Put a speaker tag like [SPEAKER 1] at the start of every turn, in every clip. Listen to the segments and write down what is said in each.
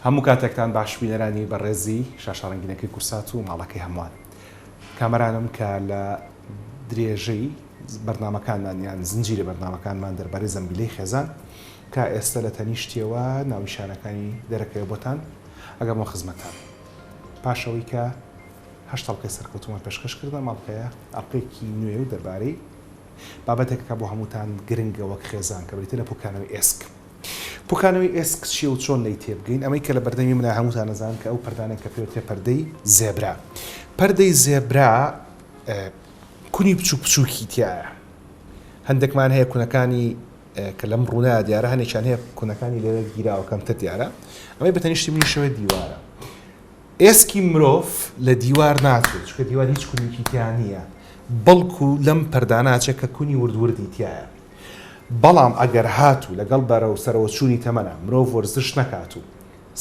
[SPEAKER 1] هەموو کاتێکتان باش بینەرانی بەڕێزی شاشەڕەنگینەکەی کورسات و ماڵەکەی هەمووان. کامەرانم کە لە درێژەی بەرنامەکانمان یان زنجیرە بەرنامەکانمان دەربارەی زەمبیلەی خێزان کە ئێستا لە تەنیشتیەوە ناونیشانەکانی دەرەکەوە بۆتان ئەگەمەوە خزمەتان. پاشەوەی کە هەشت هەڵقەی سەرکەوتومان پێشکەشکردە ماڵپەیە ئەڵقەیەکی نوێ و دەربارەی بابەتێکە بۆ هەمووتان گرنگە وەک خێزان کە بریتە لە پوکانەوەی ئێسک. پوکانەوەی ئێسک چی و چۆن لی تێبگەین؟ ئەمەی کە لە بەردەمی منە هەمووتان نەزان کە ئەو پەردانێک کە پێوتێ پەردەی زێبرا. پەردەی زێبرا کونی بچووک بچووکی تایە. هەندێکمان هەیە کونەکانی کە لەم ڕوونا دیارە، هەنێکیان هەیە کونەکانی لێرە گیراوە کەمتر دیارە. ئەمەی بەتەنیشتی منیشەوە دیوارە. ئێسکی مرۆڤ لە دیوار ناچێت چونکە دیوار هیچ کونیکی تیان نییە، بەڵکو لەم پەرداناچێت کە کونی وردوردی تایە. بەڵام ئەگەر هاتوو لەگەڵ بەرە و سەرەوە چوونی تەمەنە مرۆڤ وەرزش نەکات و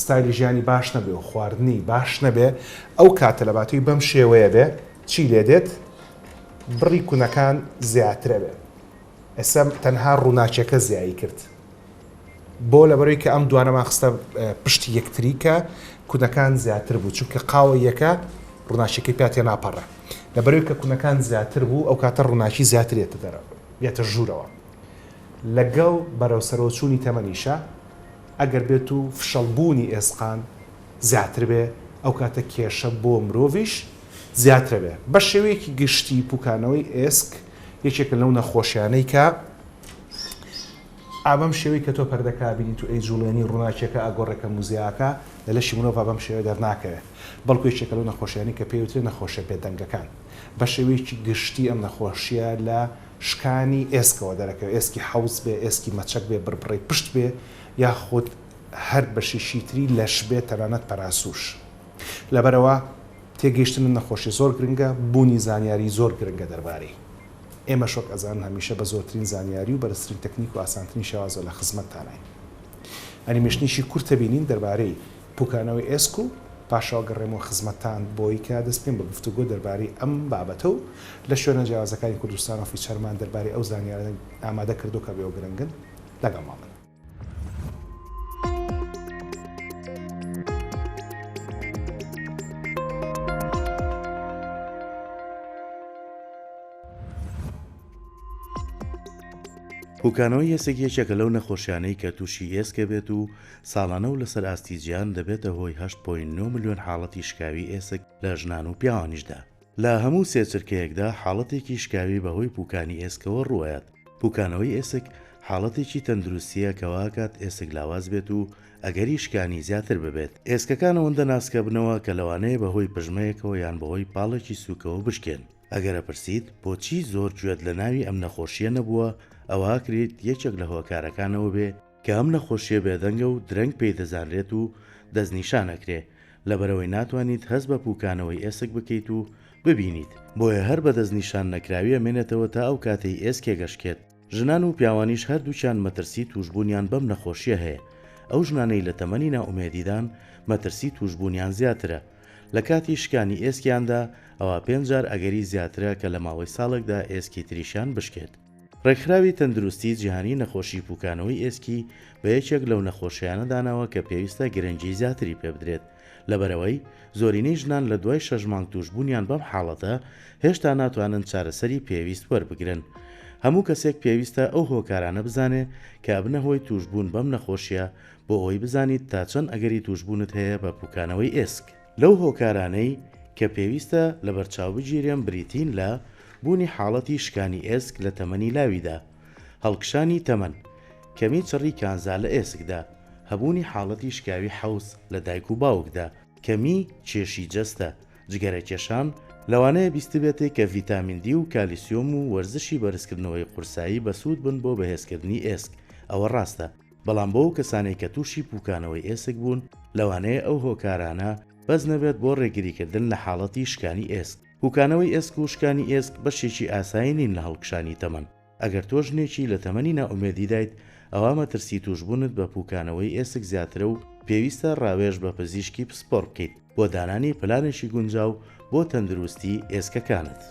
[SPEAKER 1] ستایلی ژیانی باش نەبێ و خواردنی باش نەبێ، ئەو کاتە لە باتووی بەم شێوەیە بێ چی لێ دێت؟ بڕی کونەکان زیاترە بێ. ئێستا تەنها ڕووناچیەکە زیایی کرد بۆ لەبەرەوەی کە ئەم دوانەمان خستە پشتی یەکتری کە کونەکان زیاتر بوو، چونکە قاوە یەکە ڕووناچیەکەی پێ ناپەڕە. لەبەرەوەی کە کونەکان زیاتر بوو ئەو کاتە ڕووناچی زیاتر بێتە ژوورەوە. لەگەڵ بەرەو سەرۆچوونی تەمەنیشە ئەگەر بێت و فشەڵبوونی ئێسقان زیاتر بێ، ئەو کاتە کێشە بۆ مرۆڤیش زیاتر بێ. بە شێوەیەکی گشتی پوکانەوەی ئێسک یەکێکە لەو نەخۆشیانەی کە ئابەم شێوەی کە تۆ پەردەکە بینیت و ئەی جوڵێنی ڕووناچیەکە ئاگۆڕێکە موزیاکە لە لەشی مرۆڤ بەم شێوە دەرناکەوێت، بەڵکو یەکێکە لەو نەخۆشیانی کە پێوترێت نەخۆشە بێدەنگەکان. بە شێوەیەکی گشتی ئەم نەخۆشیە لە شکانی ئێسکەوە دەرەکەوێت. ئێسکی حەوز بێ، ئێسکی مەچەک بێ، بڕبڕی پشت بێ، یاخود هەر بەشیشی تری لەش بێ، تەنانەت پەراسوش. لەبەرەوە تێگەیشتن نەخۆشی زۆر گرنگە، بوونی زانیاری زۆر گرنگە دەربارەی. ئێمە شۆک ئەزان هەمیشە بە زۆرترین زانیاری و بەرزترین تەکنیک و ئاسانترین شێوازە لە خزمەتتانین. ئەنیمێشنیشی کورتە بینین دەربارەی پوکانەوەی ئێسک و پاشەوە گەڕێمەوە خزمەتتان بۆی کە دەست پێم بە گفتوگۆ دەربارەی ئەم بابەتە و لە شوێنە جیاوازەکانی کوردستان و فیچەرمان دەربارەی ئەو زانیارە ئامادە کردو کە بێ و گرنگن لەگەڵ من.
[SPEAKER 2] پوکانەوەی ئێسک یەکێکە لەو نەخۆشیانەی کە تووشی ئێسکە بێت و ساڵانە و لەسەر ئاستی جیهان دەبێتە هۆی 8.9 ملیۆن حاڵەتی شکاوی ئێسک لە ژنان و پیاوانیشدا. لە هەموو سێ چرکەیەکدا حاڵەتێکی شکاوی بەهۆی پوکانی ئێسکەوە ڕوایەت. پوکانەوەی ئێسک حاڵەتێکی تەندروستیە کەواکات ئێسک لاواز بێت و ئەگەری شکانی زیاتر ببێت. ئێسکەکان ئەوەندە ناسکە بنەوە کە لەوانەیە بەهۆی پژمەیەکەوە یان بەهۆی پاڵێکی سووکەوە بشکێن. ئەگەرە پرسیت بۆچی زۆر گوێت لە ناوی ئەم نەخۆشیە نەبووە، ئەوە کرێت یەکێک لە هۆکارەکانەوە بێ کە ئەم نەخۆشیە بێدەنگە و درەنگ پێی دەزانرێت و دەستنیشانەکرێ، لەبەرەوەی ناتوانیت هەست بە پوکانەوەی ئێسک بکەیت و ببینیت. بۆیە هەر بە دەستنیشان نەکراویە مێنێتەوە تا ئەو کاتەی ئێسکێ گەشتێت. ژنان و پیاوانیش هەردووچیان مەترسی توشبوونیان بەم نەخۆشیە هەیە. ئەو ژنانەی لە تەمەنی ناومێدیدان مەترسی توشبوونیان زیاترە. لە کاتی شکانی ئێسکیاندا ئەوە 5 جار ئەگەری زیاترە کە لە ماوەی ساڵێکدا ئێسکی تریشان بشکێت. ڕێکخراوی تەندروستی جیهانی نەخۆشی پوکانەوەی ئێسکی بە یەکێک لەو نەخۆشیانە داناوە کە پێویستە گرنگی زیاتری پێ بدرێت. لەبەرەوەی زۆرینەی ژنان لە دوای 6 مانگ توشبوونیان بەم حاڵەتە هێشتا ناتوانن چارەسەری پێویست وەربگرن. هەموو کەسێک پێویستە ئەو هۆکارانە بزانێ کە بنە هۆی توشبوون بەم نەخۆشیە بۆ ئەوی بزانیت تا چەند ئەگەری توشبوونت هەیە بە پوکانەوەی ئێسک. لەو هۆکارانەی کە پێویستە لە بەرچاو بگیرێن بریتین لە بوونی حاڵەتی شکانی ئێسک لە تەمەنی لاویدا، هەڵکشانی تەمەن، کەمی چڕی کانزا لە ئێسکدا، هەبوونی حاڵەتی شکاوی حەوز لە دایک و باوکدا، کەمی کێشی جەستە، جگەرە کێشان، لەوانەیە بیست بێتێک کە ڤیتامین دی و کالیسیۆم و وەرزشی بەرزکردنەوەی قورسایی بەسوود بن بۆ بەهێزکردنی ئێسک. ئەوە ڕاستە، بەڵام بۆ کەسانێک کە تووشی پوکانەوەی ئێسک بوون لەوانەیە ئەو هۆکارانە بەس نەبێت بۆ ڕێگریکردن لە حاڵەتی شکانی ئێسک. پوکانەوەی ئێسک و شکانی ئێسک بەشێکی ئاسایی نین لە هەڵکشانی تەمەن. ئەگەر تۆ ژنێکی لە تەمەنی ناومێدی دایت، ئەوە مەترسی توشبوونت بە پوکانەوەی ئێسک زیاترە و پێویستە ڕاوێژ بە پزیشکی پسپۆڕ بکەیت بۆ دانانی پلانێکی گونجاو بۆ تەندروستی ئێسکەکانت.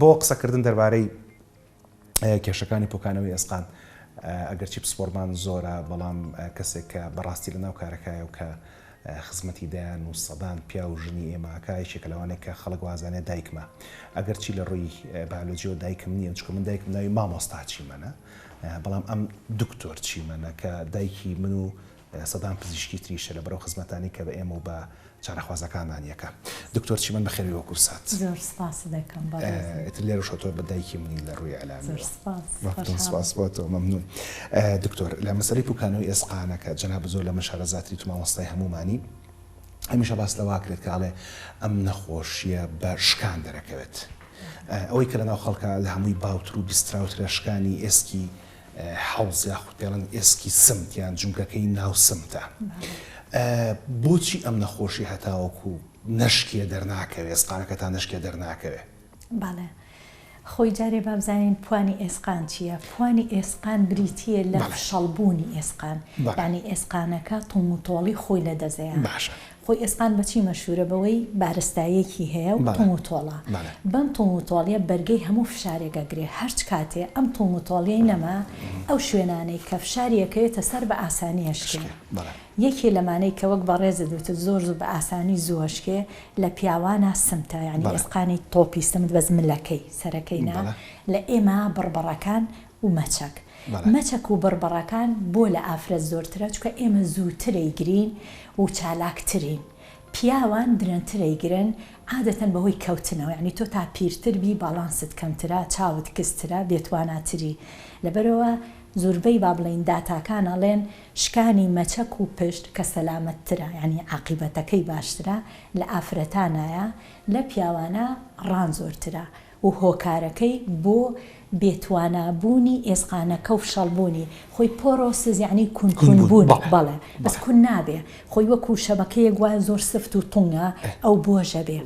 [SPEAKER 1] بۆ قسەکردن دەربارەی کێشەکانی پۆکانەوەی ئێسقان ئەگەرچی پسپۆرمان زۆرە بەڵام کەسێک کە بەڕاستی لە ناو کارەکایە و کە خزمەتی دایان و سەدان پیا و ژنی ئێماکایشێکە لەوانەیە کە خەڵک وازانێ دایکمە ئەگەرچی لە ڕووی بایۆلۆجی و دایکم نییە چکە من دایکم ناوی مامۆستا چیمەنە بەڵام ئەم دکتۆر چیمەنە کە دایکی من و سەدان پزیشکی تریشە لە بەرەو خزمەتانی کە بە ئێمە و بە چارەخوازەکانمان یەکە دکتۆر چیمەن بەخێری وەکو سات
[SPEAKER 3] زۆر سپاس دەکەم
[SPEAKER 1] لێرە شۆتۆ بە دایکی منی لە ڕووی ئەلامی
[SPEAKER 3] سپاس
[SPEAKER 1] بۆ تۆ مەمنون دکتۆر لە مەسەلەی پوکانەوەی ئێسقانە کە جەناب زۆر لە مەشارەزاتری تو مامۆستای هەمومانی هەمیشە باس لەوا کرێت کە ئاڵێ ئەم نەخۆشیە بە شکان دەرەکەوێت ئەوەی کە لەناو خەڵکە لە هەمووی باوتر و بیستراوترە شکانی ئێسکی حەوز یاخود پێڵەن ئێسکی سمت یان جونگەکەی ناو سمتە بۆچی ئەم نەخۆشی هەتاوەکو نەشکێ دەرناکەوێت ئێسقانەکە تا نەشکێ دەرناکەوێت
[SPEAKER 3] باڵێ خۆی جارێ بابزانین پوانی ئێسقان چییە؟ پوانی ئێسقان بریتیە لە شەڵبوونی ئێسقان یعنی ئێسقانەکە تۆموتۆڵی خۆی لە دەزەیە خۆی ئێسقان بەچی مەشهورە بەوەی بارستایەکی هەیە و تۆموتۆڵە بەم تۆموتۆڵیە بەرگەی هەموو فشارێکەگرێ هەرچ کاتێ ئەم تۆموتۆڵیەی نەما ئەو شوێنانەی کە فشاریەکەوێتە سەر بە ئاسانی هەشکێ یەکێ لەمانەی کە وەک بەڕێزە دوتە زۆر بە ئاسانی زوهشکێ لە پیاوانە سمتە یعنی ئێسقانی تۆپی سمت بە زملەکەی سەرەکەینا لە ئێمە بڕبڕەکان و مەچەک مەچەک و بڕبڕەکان بۆ لە ئافرەت زۆرترە چکە ئێمە زووترەی گرین و چالاکترین پیاوان درەنترەی گرن عادەتەن بەهۆی کەوتنەوە یعنی تۆ تا پیرتر بی باڵانست کەمترە چاوت کەسترە بێتواناتری لەبەرەوە زۆربەی با بڵین داتاکان ئەڵێن شکانی مەچەک و پشت کە سەلامەتترە یعنی عاقیبەتەکەی باشترە لە ئافرەتانایە لە پیاوانە ڕان زۆرترە و هۆکارەکەی بۆ بێتوانابوونی ئێسقانەکە و فشەڵبوونی خۆی پۆرۆسز یعنی کونکونبوون بەڵێ بەس کون نابێ خۆی وەکو شەبەکەیەک وایە زۆر سفت و تونگە ئەو بۆژە بێ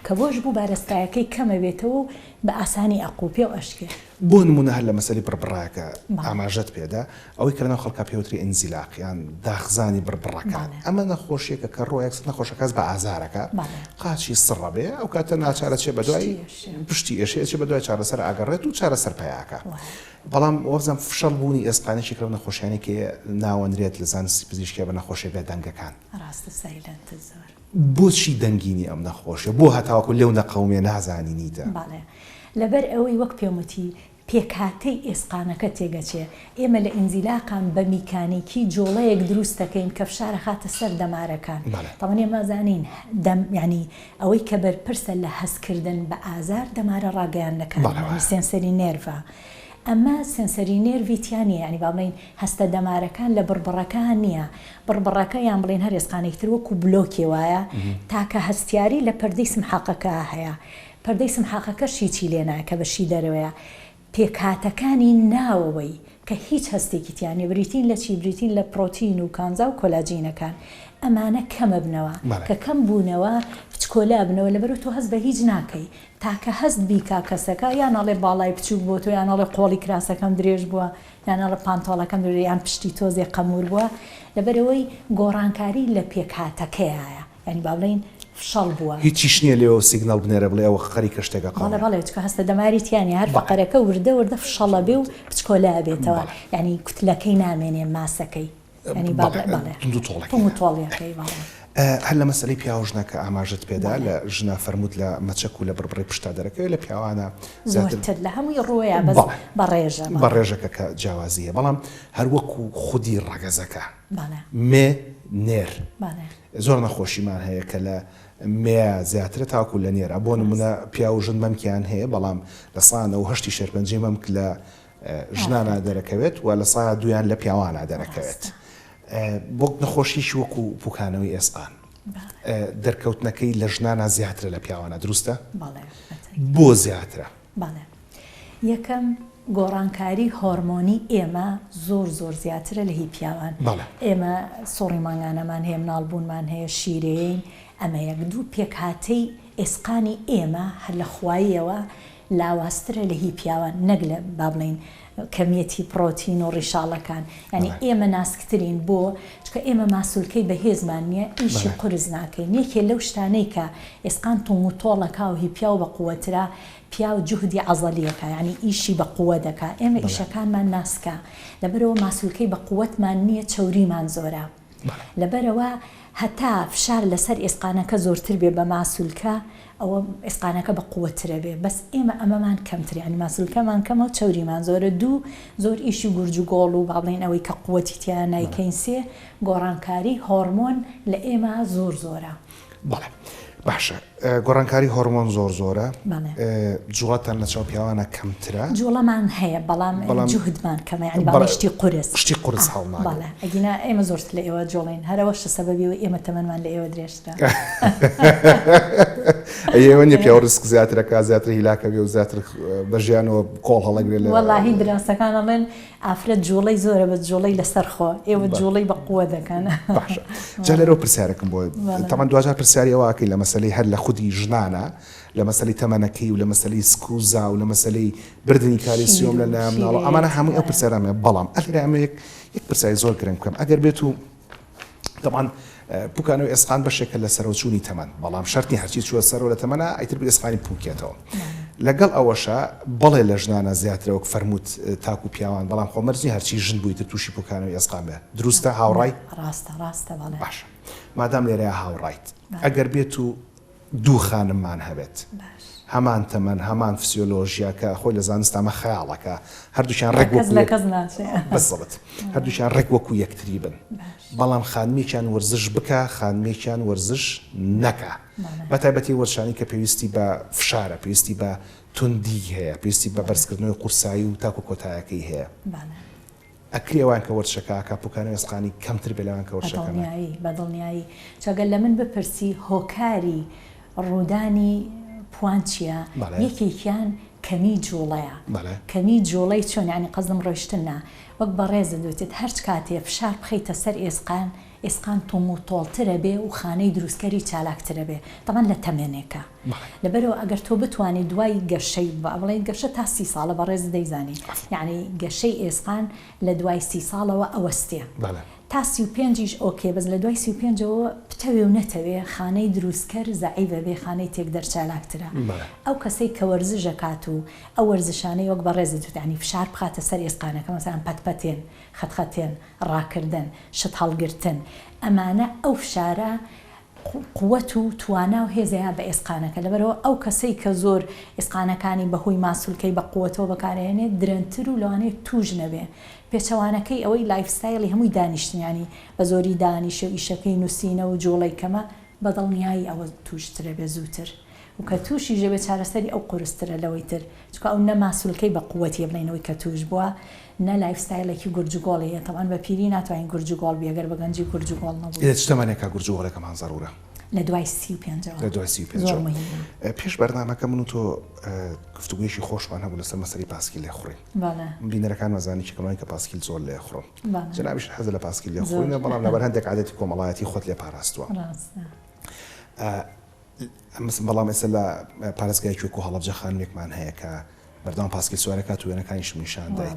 [SPEAKER 3] کە بۆش بوو بارستایەکەی کەمە بێتەوە و بە ئاسانی ئەقوپێ و ئەشکێ
[SPEAKER 1] بۆ نمونە هەر لە مەسەلی بڕبڕاکە ئاماژەت پێدا ئەوەی کە لەناو خەڵکا پێوتری ئەنزیلاقیان داخزانی بڕبڕەکان ئەمە نەخۆشیەکە کە ڕۆیەک نەخۆشە کەس بە ئازارەکە قاچی سڕە بێ ئەو کاتە ناچارە چێ بەدوای پشتی ئێشەیە چێ بەدوای چارەسەر ئاگەڕێت و چارەسەر پەیاکە بەڵام وەزم فشەڵبوونی ئێسقانێکی کە نەخۆشیانی کە ناوەندرێت لە زانستی پزیشکیە بە نەخۆشیە بێدەنگەکان بۆچی دەنگینی ئەم نەخۆشیە بۆ هەتاوەکو لێو نەقەومێ نازانینیتە
[SPEAKER 3] لەبەر ئەوەی وەک پێموتی پێکاتەی ئێسقانەکە تێگەچێ ئێمە لە ئینزیلاقان بە میکانیکی جۆڵەیەک دروست دەکەین کە فشارە خاتە سەر دەمارەکان تاوان ئێمە زانین ینی ئەوەی کە بەرپرسە لە هەستکردن بە ئازار دەمارە ڕاگەیانەکان سێنسەری نێرڤە ئەمە سنسەری نێرویتیانە ینی با بڵین هەستە دەمارەکان لە بڕبڕەکان نییە بڕبڕەکە یان بڵین هەر ئێسقانێکتر وەکو بلۆکێ وایە تاکە هەستیاری لە پەردەی سمحاقەکە هەیە پەردەی سمحاقەکەشی چی لێنایە کە بەشی دەرەوەیە پێکاتەکانی ناوەوەی کە هیچ هەستێکی تیانێ بریتین لە چی بریتین لە پرۆتین و کانزا و کۆلاجینەکان ئەمانە کەمە بنەوە کە کەم بوونەوە پچکۆلا بنەوە لەبەر تۆ هەست بە هیچ ناکەی تاکە هەست بیکا کەسەکە یانەڵێ باڵای بچوو بۆ تۆ یانەڵێ قۆڵی کراسەکەم درێژ بووە یانەڵە پانتۆڵەکەم درێژیان پشتی تۆزێ قەمور بووە لەبەرەوەی گۆڕانکاری لە پێکاتەکەیایە ینی با بڵین فشەڵ بووە
[SPEAKER 1] هیچیش نییە لێەوە سیگنال بنێرە بڵێ ئەوە خەری کەشتێکە
[SPEAKER 3] قاڵە بەڵێ چکە هەستە دەماریتیانی هەر فەقەرەکە وردە وردە فشەڵە بێ و پچکۆلا بێتەوە ینی کوتلەکەی نامێنێ ماسەکەی ینی تۆڵەکەی
[SPEAKER 1] هەر لە مەسەلەی پیاوژنەکە ئاماژت پێدا لە ژنە فەرمووت لە مەچەک و لە بڕبڕی پشتا دەرەکەوێت لە پیاوانە
[SPEAKER 3] زۆرتر لە هەمووی ڕۆیە
[SPEAKER 1] بە ڕێژەکە کە جیاوازیە بەڵام هەر وەکو خودی ڕەگەزەکە مێ نێر زۆر نەخۆشیمان هەیە کە لە مێ زیاترە تاکو لە نێرە بۆ نمونە پیاوژن مەمکیان هەیە بەڵام لە سانە و هەشتی شێرپەنجی مەمک لە ژنانە دەرەکەوێت و لە سا دویان لە پیاوانە دەرەکەوێت بۆ نەخۆشیش وەکو پوکانەوەی ئێسقان دەرکەوتنەکەی لە ژنانە زیاترە لە پیاوانە دروستە؟ بۆ زیاترە؟
[SPEAKER 3] یەکەم گۆڕانکاری هۆرمۆنی ئێمە زۆر زۆر زیاترە لە هی پیاوان ئێمە سۆڕی مانگانەمان هەیە مناڵبوونمان هەیە شیرین ئەمە یەک دوو پێکهاتەی ئێسقانی ئێمە هەر لە خواییەوە لاوااسترە لە هی پیاوان نەک لە با بڵین کەمیەتی پرۆتین و ڕیشاڵەکان ینی ئێمە ناسکترین بۆ چکە ئێمە ماسوولکەی بەهێزمان نییە ئیشی قرس ناکەین یەکێ لەو شتانەی کە ئێسقان تۆم و تۆڵەکە و هی پیا و بە قووەترا پیا و جوهدی عەزەلیەکە ینی ئیشی بە قووە دەکا ئێمە ئیشەکانمان ناسکە لەبەرەوە ماسوولکەی بە قووەتمان نییە چەوریمان زۆرە لەبەرەوە هەتا فشار لەسەر ئێسقانەکە زۆرتر بێ بە ماسوولکە ئەوە ئێسقانەکە بە قووەترە بێ بەس ئێمە ئەمەمان کەمتر ینی ماسوولکەمان کەمە و چەوریمان زۆرە دوو زۆر ئیشی گورج و گۆڵ و باڵێن ئەوەی کە قووەتی تیان نایکەین سێ گۆڕانکاری هۆرمۆن لە ئێمە زۆر زۆرە.
[SPEAKER 1] بەڵێ باشە گۆڕانکاری هۆرمۆن زۆر زۆرە جوڵەتان لە چاو پیاوانە کەمترە
[SPEAKER 3] جوڵەمان هەیە بەڵام جوهدمان کەمە ینی باڵێ شتی
[SPEAKER 1] قورس هەڵناگرێت
[SPEAKER 3] بەڵێ ئەگینا ئێمە زۆرتر لە ئێوە جوڵین هەرەوەشە سەبەبیەوە ئێمە تەمەنمان لە ئێوە درێژترا
[SPEAKER 1] ئێوە نیە پیا و ڕسک زیاترەکە زیاتر هیلاکە بێ و زیاتر بە ژیانەوە کۆڵ هەڵەگرێت
[SPEAKER 3] وەڵاهی دراسەکان ئەڵێن ئافرەت جوڵەی زۆرە بە جوڵەی لەسەر خۆ ئێوە جوڵەی بە قووە دەکەن
[SPEAKER 1] باشە جا لەرەوە پرسیارێکم بۆ تەمان دوجار پرسیاری ئەوەکەی لە مەسەلەی هەر لە خودی ژنانە لە مەسەلەی تەمەنەکەی و لە مەسەلەی سکوزا و لە مەسەلەی بردننی کالیسیۆم لە لای مناڵە ئەمانە هەموو ئەو پرسیارامێ بەڵام ئەلێرە ئەمە یەک پرسیاری زۆر گرنگ بکەم ئەگەر بێت و تەمان پوکانەوەی ئێسقان بەشێکە لە سەرۆچوونی تەمەن بەڵام شەرتی هەرچی چووە سەرەوە لە تەمەنە ئەیتر بێ ئێسقانی پوکێتەوە لەگەڵ ئەوەشە بەڵێ لە ژنانە زیاترەوە فەرمووت تاکو پیاوان بەڵام خۆمەرجی هەرچی ژن بوویتە تووشی پوکانەوەی ئێسقان بێ دروستە هاوڕای
[SPEAKER 3] ڕاستە بەڵێ
[SPEAKER 1] باشە مادام لێرەیە هاوڕایت ئەگەر بێت و دوو خانممان هەبێت هەمان تەمەن هەمان فسیۆلۆژیا کە خۆی لە زانستامە خەیاڵەکە هەردووشیان بەسڵت هەردووشیان ڕێک وەکو یەکتری بن بەڵام خانمێکیان وەرزش بکە خانمێکیان وەرزش نەکە بە تایبەتی وەرشانی کە پێویستی بە فشارە پێویستی بە توندی هەیە پێویستی بە بەرزکردنەوەی قورسایی و تاکو کۆتایەکەی هەیە ئەکری ئەوان کە وەرشەکە کە پوکانەوەی ئێسقانی کەمتر بێ لەوان کە وەرشەکە
[SPEAKER 3] بەدڵنیایی چەگەل لە من بپرسی هۆکاری ڕوودانی پوان چییە یەکێکیان کەمی جوڵەیە کەمی جوڵەی چۆن ینی قەزم ڕۆیشتنە وەک بە ڕێزە دوێتێت هەرچ کاتێ فشار بخەیتە سەر ئێسقان تۆم و تۆڵترە بێ و خانەی دروستکەری چالاکترە بێ تەمان لە تەمێنێکە لەبەرەوە ئەگەر تۆ بتوانێت دوای گەشەی بڵێ گەشە تا 30 ساڵە بە ڕێز دەیزانی یعنی گەشەی ئێسقان لە دوای 30 ساڵەوە ئەوەستێ تا 35 ئۆکێ بەس لە دوای 35ەوە بتەوێ و نەتەوێ خانەی دروستکەر زەعیبە بێ خانەی تێک دەرچالاکترە ئەو کەسەی کە وەرزشەکات و ئەو وەرزشانەی وەک بە ڕێزی توانی فشار بخاتە سەر ئێسقانەکە مەسەڵەن پەتپەتێن خەتخەتێن ڕاکردن شت هەڵگرتن ئەمانە ئەو فشارە قووەت و توانا و هێزەیە بە ئێسقانەکە لەبەرەوە ئەو کەسەی کە زۆر ئێسقانەکانی بەهۆی ماسوولکەی بە قووەتەوە بەکارهێنێت درەنتر و لەوانەیە توژ نەبێ پێچەوانەکەی ئەوەی لایفستایلی هەمووی دانیشتنیانی بە زۆری دانیشە و ئیشەکەی نووسینە و جۆڵەی کەمە بەدڵنیایی ئەوە توشترە بێ زووتر و کە تووشی ژێ بێ چارەسەری ئەو قورسترە لەوەی تر چکە ئەو نە ماسوولکەی بە قووەتی بڵێنەوەی کە توش بووە نە لایفستایلێکی گورجگۆڵەیە تەمان بە پیری ناتوانین گورجگۆڵ بێگەر بە گەنجی گورجگۆڵ نەبوو
[SPEAKER 1] شتەمانێکە گورجگۆڵەکەمان زەڕورە
[SPEAKER 3] لە دوای 35
[SPEAKER 1] لە دوای 35 پێش بەرنامەکە من و تۆ گفتوگویشی خۆشمان هەبوو لەسەر مەسەری پاسکیل لێخوڕین بینەرەکان وەزانی چکەمانی کە پاسکیل زۆر لێخڕۆم جنابیش حەزە لە پاسکیل لێخۆینە بەڵام لەبەر هەندێک عادەتی کۆمەڵایەتی خۆت لێ پاراستووە بەڵام ئێستا لە پارێزگای کوێک و هەڵەبجە خانوێکمان هەیە کە بەردەوام پاسکیل سوارەکات و وێنەکانیشم نیشان دای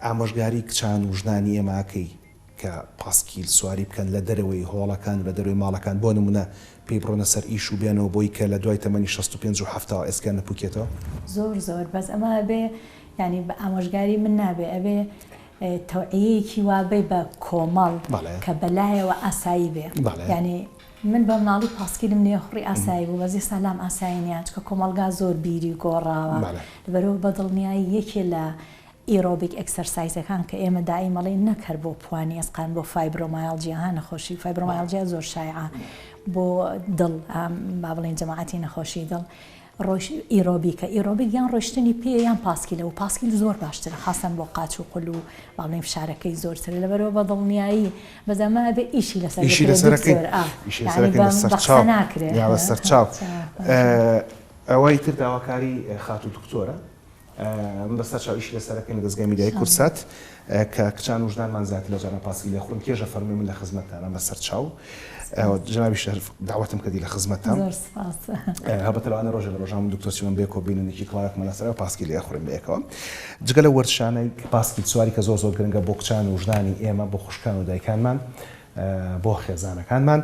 [SPEAKER 1] ئامۆژگاری کچان و ژنانی ئێماکەی کە پاسکیل سواری بکەن لە دەرەوەی هۆڵەکان لە دەروی ماڵەکان بۆ نمونە پێی بڕۆنە سەر ئیش و بێنەوە بۆی کە لە دوای تەمەنی 65 و 70 ئێسکان نەپوکێتەوە
[SPEAKER 3] زۆر بەس ئەمە بێ ینی بە ئامۆژگاری من نابێ ئەبێ تەوعیەیەکی وابێ بە کۆمەڵ کە بەلایەوە ئاسایی بێ ینی من بە مناڵی پاسکیلم نێخڕی ئاسایی بوو بەزی سەلام ئاساییان چکە کۆمەڵگا زۆر بیری گۆڕاوە لەبەرەوە بەدڵنیایی یەکێ لە ئیرۆبیک ئەکسەرسایزەکان کە ئێمە دائیمەڵی نەکرد بۆ پوانی ئەسقان بۆ فایبرۆمایالجیا ها نەخۆشی فایبرۆمایالجیا زۆر شایعە بۆ دڵ با بڵێن جەماعەتی نەخۆشی دڵ ئیرۆبیکە ئیرۆبیک یان ڕۆشتنی پێ یان پاسکیلە و پاسکیل زۆر باشترە خاصن بۆ قاچ و قول و با بڵێن فشارەکەی زۆرتر لەبەرەوە بەدڵنیایی بەزەمە بێ ئیشی لەسەرەکەی
[SPEAKER 1] سەرچاو ئەوەی تر داواکاری خات و دکتۆرە بەسەر چاویشی لەسەرەکەی لە دەستگای میدیای کورسات کە کچان وژدانمان زیاتر لە جاران پاسی لێ خۆن کێژە فەرمی من لە خزمەتتانە بەسەر چاو جنابی شەرف داوەتم کردی لە خزمەتتان هەبەتە لەوانە ڕۆژە لە ڕۆژان دکتۆر سیمەن بێکۆ بینێکی کڵاوێکمان لەسەرەوە پاسکی لێ خوڕین بێکەوە جگە لە وەرزشانەی پاسکی سواری کە زۆر زۆر گرنگە بۆ کچان و وژدانی ئێمە بۆ خوشکان و دایکانمان بۆ خێزانەکانمان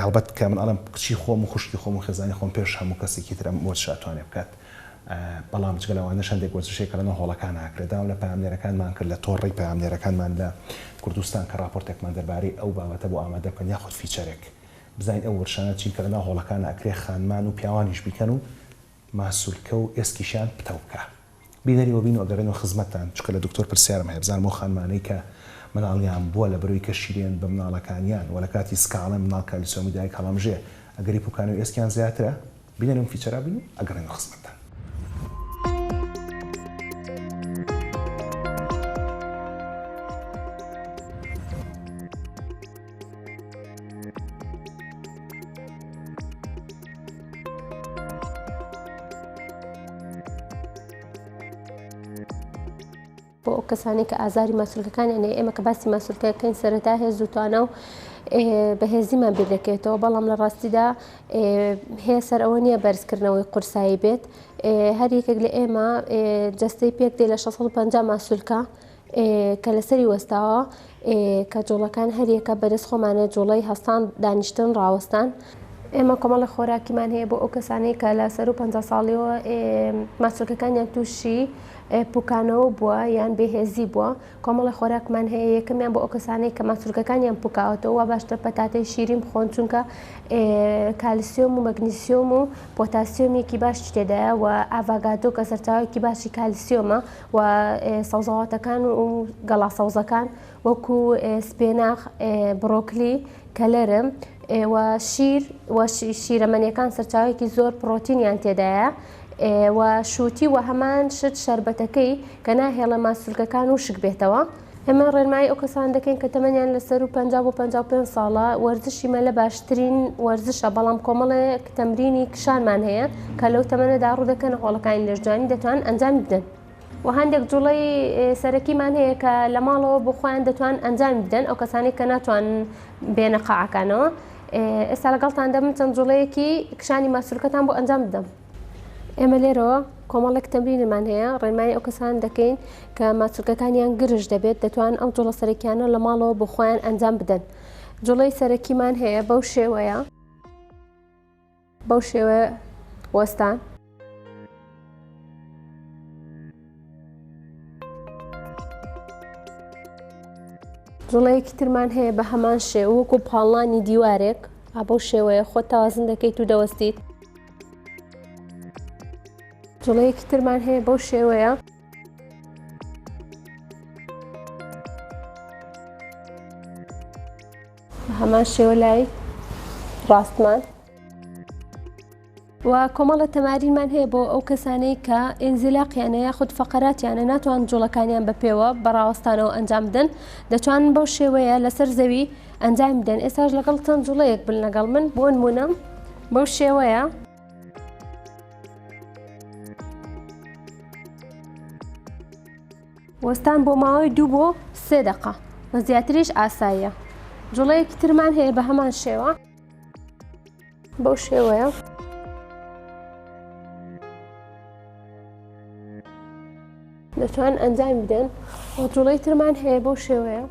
[SPEAKER 1] هەڵبەت کە من ئەڵم کچی خۆم و خوشکی خۆم و خێزانی خۆم پێش هەموو کەسێکی ترم وەرزش ئەتوانێ بکات بەڵام جگە لەوانە شەندێک وەرزشێک لەنەوە هۆڵەکان ناکرێتداوم لە پامنێرەکانمان کرد لە تۆڕی پامنێرەکانمان لە کوردستان کە راپۆرتێکمان دەربارەی ئەو بابەتە بۆ ئامادە بکەن یاخود فیچەرێک بزانین ئەو وەرشانە چین کە لەناو هۆڵەکان ئەکرێ خانمان و پیاوانیش بیکەن و ماسوولکە و ئێسکیشیان پتەوکە بینەریەوە بین و ئەگەڕێنەوە خزمەتتان چکە لە دکتۆر پرسیارم هەیە بزانم بۆ خانمانەی کە مناڵیان بووە لە بەروی کە شیرێن بە مناڵەکانیان وە لە کاتی سکاڵە مناڵ کالیسیۆمی دایک هەڵامژێ ئەگەری پوکان و ئێسکیان زیاترە بینەرم فیچەرا بین و ئەگەڕێنەوە خزمەتتان
[SPEAKER 4] بۆ ئەو کەسانی کە ئازاری ماسوولکەکانیان ئێمە کە باسی ماسوولکەکەین سەرەتا هێز دوتوانە و بەهێزیمان بیر دەکەوێتەوە بەڵام لە ڕاستیدا هەیە سەر ئەوە نییە بەرزکردنەوەی قورسایی بێت هەر یەکێک لە ئێمە جەستەی پێک دێ لە 650 ماسوولکە کە لەسەری وەستاوە کە جوڵەکان هەریەکە بەرز خۆمانە جوڵەی هەستان دانیشتن ڕاوەستان ئێمە کۆمەڵە خۆراکیمان هەیە بۆ ئەو کەسانەی کە لە سەر و 50 ساڵیەوە ماسوولکەکانیان تووشی پوکانەوە بووە یان بێهێزی بووە کۆمەڵی خۆراکمان هەیە یەکەمیان بۆ ئەو کەسانەی کە ماسوولکەکانیان پوکاوەتەوە باشتر پەتاتەی شیرین بخۆن چونکە کالیسیۆم و مەگنیسیۆم و پۆتاسیۆمێکی باش تێدایە و ئاڤاگادۆ کە سەرچاوێکی باشی کالیسیۆمە و سەوزەواتەکان و گەڵا سەوزەکان وەکو سپێناغ بڕۆکلی کەلەرم و شیرەمەنیەکان سەرچاوێکی زۆر پرۆتینیان تێدایە و شووتی و هەمان شت شەربەتەکەی کە ناهێڵە ماسوولکەکان و شک بێتەوە ئێمە ڕێنمایی ئەو کەسان دەکەین کە تەمەنیان لەسەر و 50 بۆ 55 ساڵە وەرزشی مەلە باشترین وەرزشە بەڵام کۆمەڵێک تەمرینی کشانمان هەیە کە لەو تەمەنەدا ڕوو دەکەن هۆڵەکانی لەژدوانی دەتوان ئەنجام بدەن و هەندێک جوڵەی سەرەکیمان هەیە کە لە ماڵەوە بۆ خۆیان دەتوان ئەنجام بدەن ئەو کەسانی کە ناتوان بێنە قاعەکانەوە ئێستا لەگەڵتان دەبم چەند جوڵەیەکی کشانی ماسوولکەتان بۆ ئەنجام بدەم ئێمە لێرەوە کۆمەڵێک تەمرینمان هەیە ڕێنمایی ئەو کەسان دەکەین کە ماسوولکەکانیان گرژ دەبێت دەتوان ئەو جوڵە سەرەکیانە لە ماڵەوە بۆ خۆیان ئەنجام بدەن جوڵەی سەرەکیمان هەیە بەو شێوەیە بەو شێوە وەستان جوڵەیەکی ترمان هەیە بە هەمان شێوە وەکو پاڵانی دیوارێک بەو شێوەیە خۆت تەوازن دەکەیت و دەوەستیت جوڵەیەکی ترمان هەیە بەو شێوەیە هەمان شێوە لای ڕاستمان و کۆمەڵە تەمارینمان هەیە بۆ ئەو کەسانەی کە ئینزیلاقیانە یاخود فەقەراتیانە ناتوان جوڵەکانیان بەپێوە بەڕاوەستانەوە ئەنجام بدەن دەتوانن بەو شێوەیە لەسەر زەوی ئەنجام بدەن ئێستاش لەگەڵ چەند جوڵەیەک بن لەگەڵ من بۆ نمونە بەو شێوەیە وەستان بۆ ماوەی 2 بۆ 3 دقە بە زیاتریش ئاساییە جوڵەیەکی ترمان هەیە بە هەمان شێوە بەو شێوەیە دەتوان ئەنجام بدەن و جوڵەی ترمان هەیە بەو شێوەیە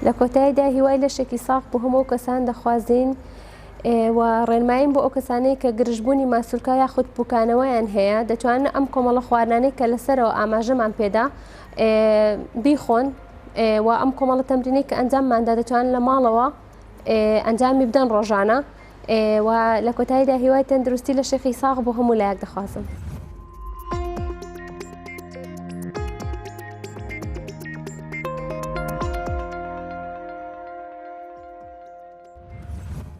[SPEAKER 4] لە کۆتاییدا هیوای لەشێکی ساغ بۆ هەموو کەسان دەخوازین و ڕێنماییم بۆ ئەو کەسانەی کە گرژبوونی ماسوولکە یاخود پوکانەوەیان هەیە دەتوانن ئەم کۆمەڵە خواردانەی کە لەسەرەوە ئاماژەمان پێدا بیخۆن و ئەم کۆمەڵە تەمرینەی کە ئەنجامماندا دەتوانن لە ماڵەوە ئەنجامی بدەن ڕۆژانە و لە کۆتاییدا هیوای تەندروستی لە شێخی ساغ بۆ هەموو لایەک دەخوازم.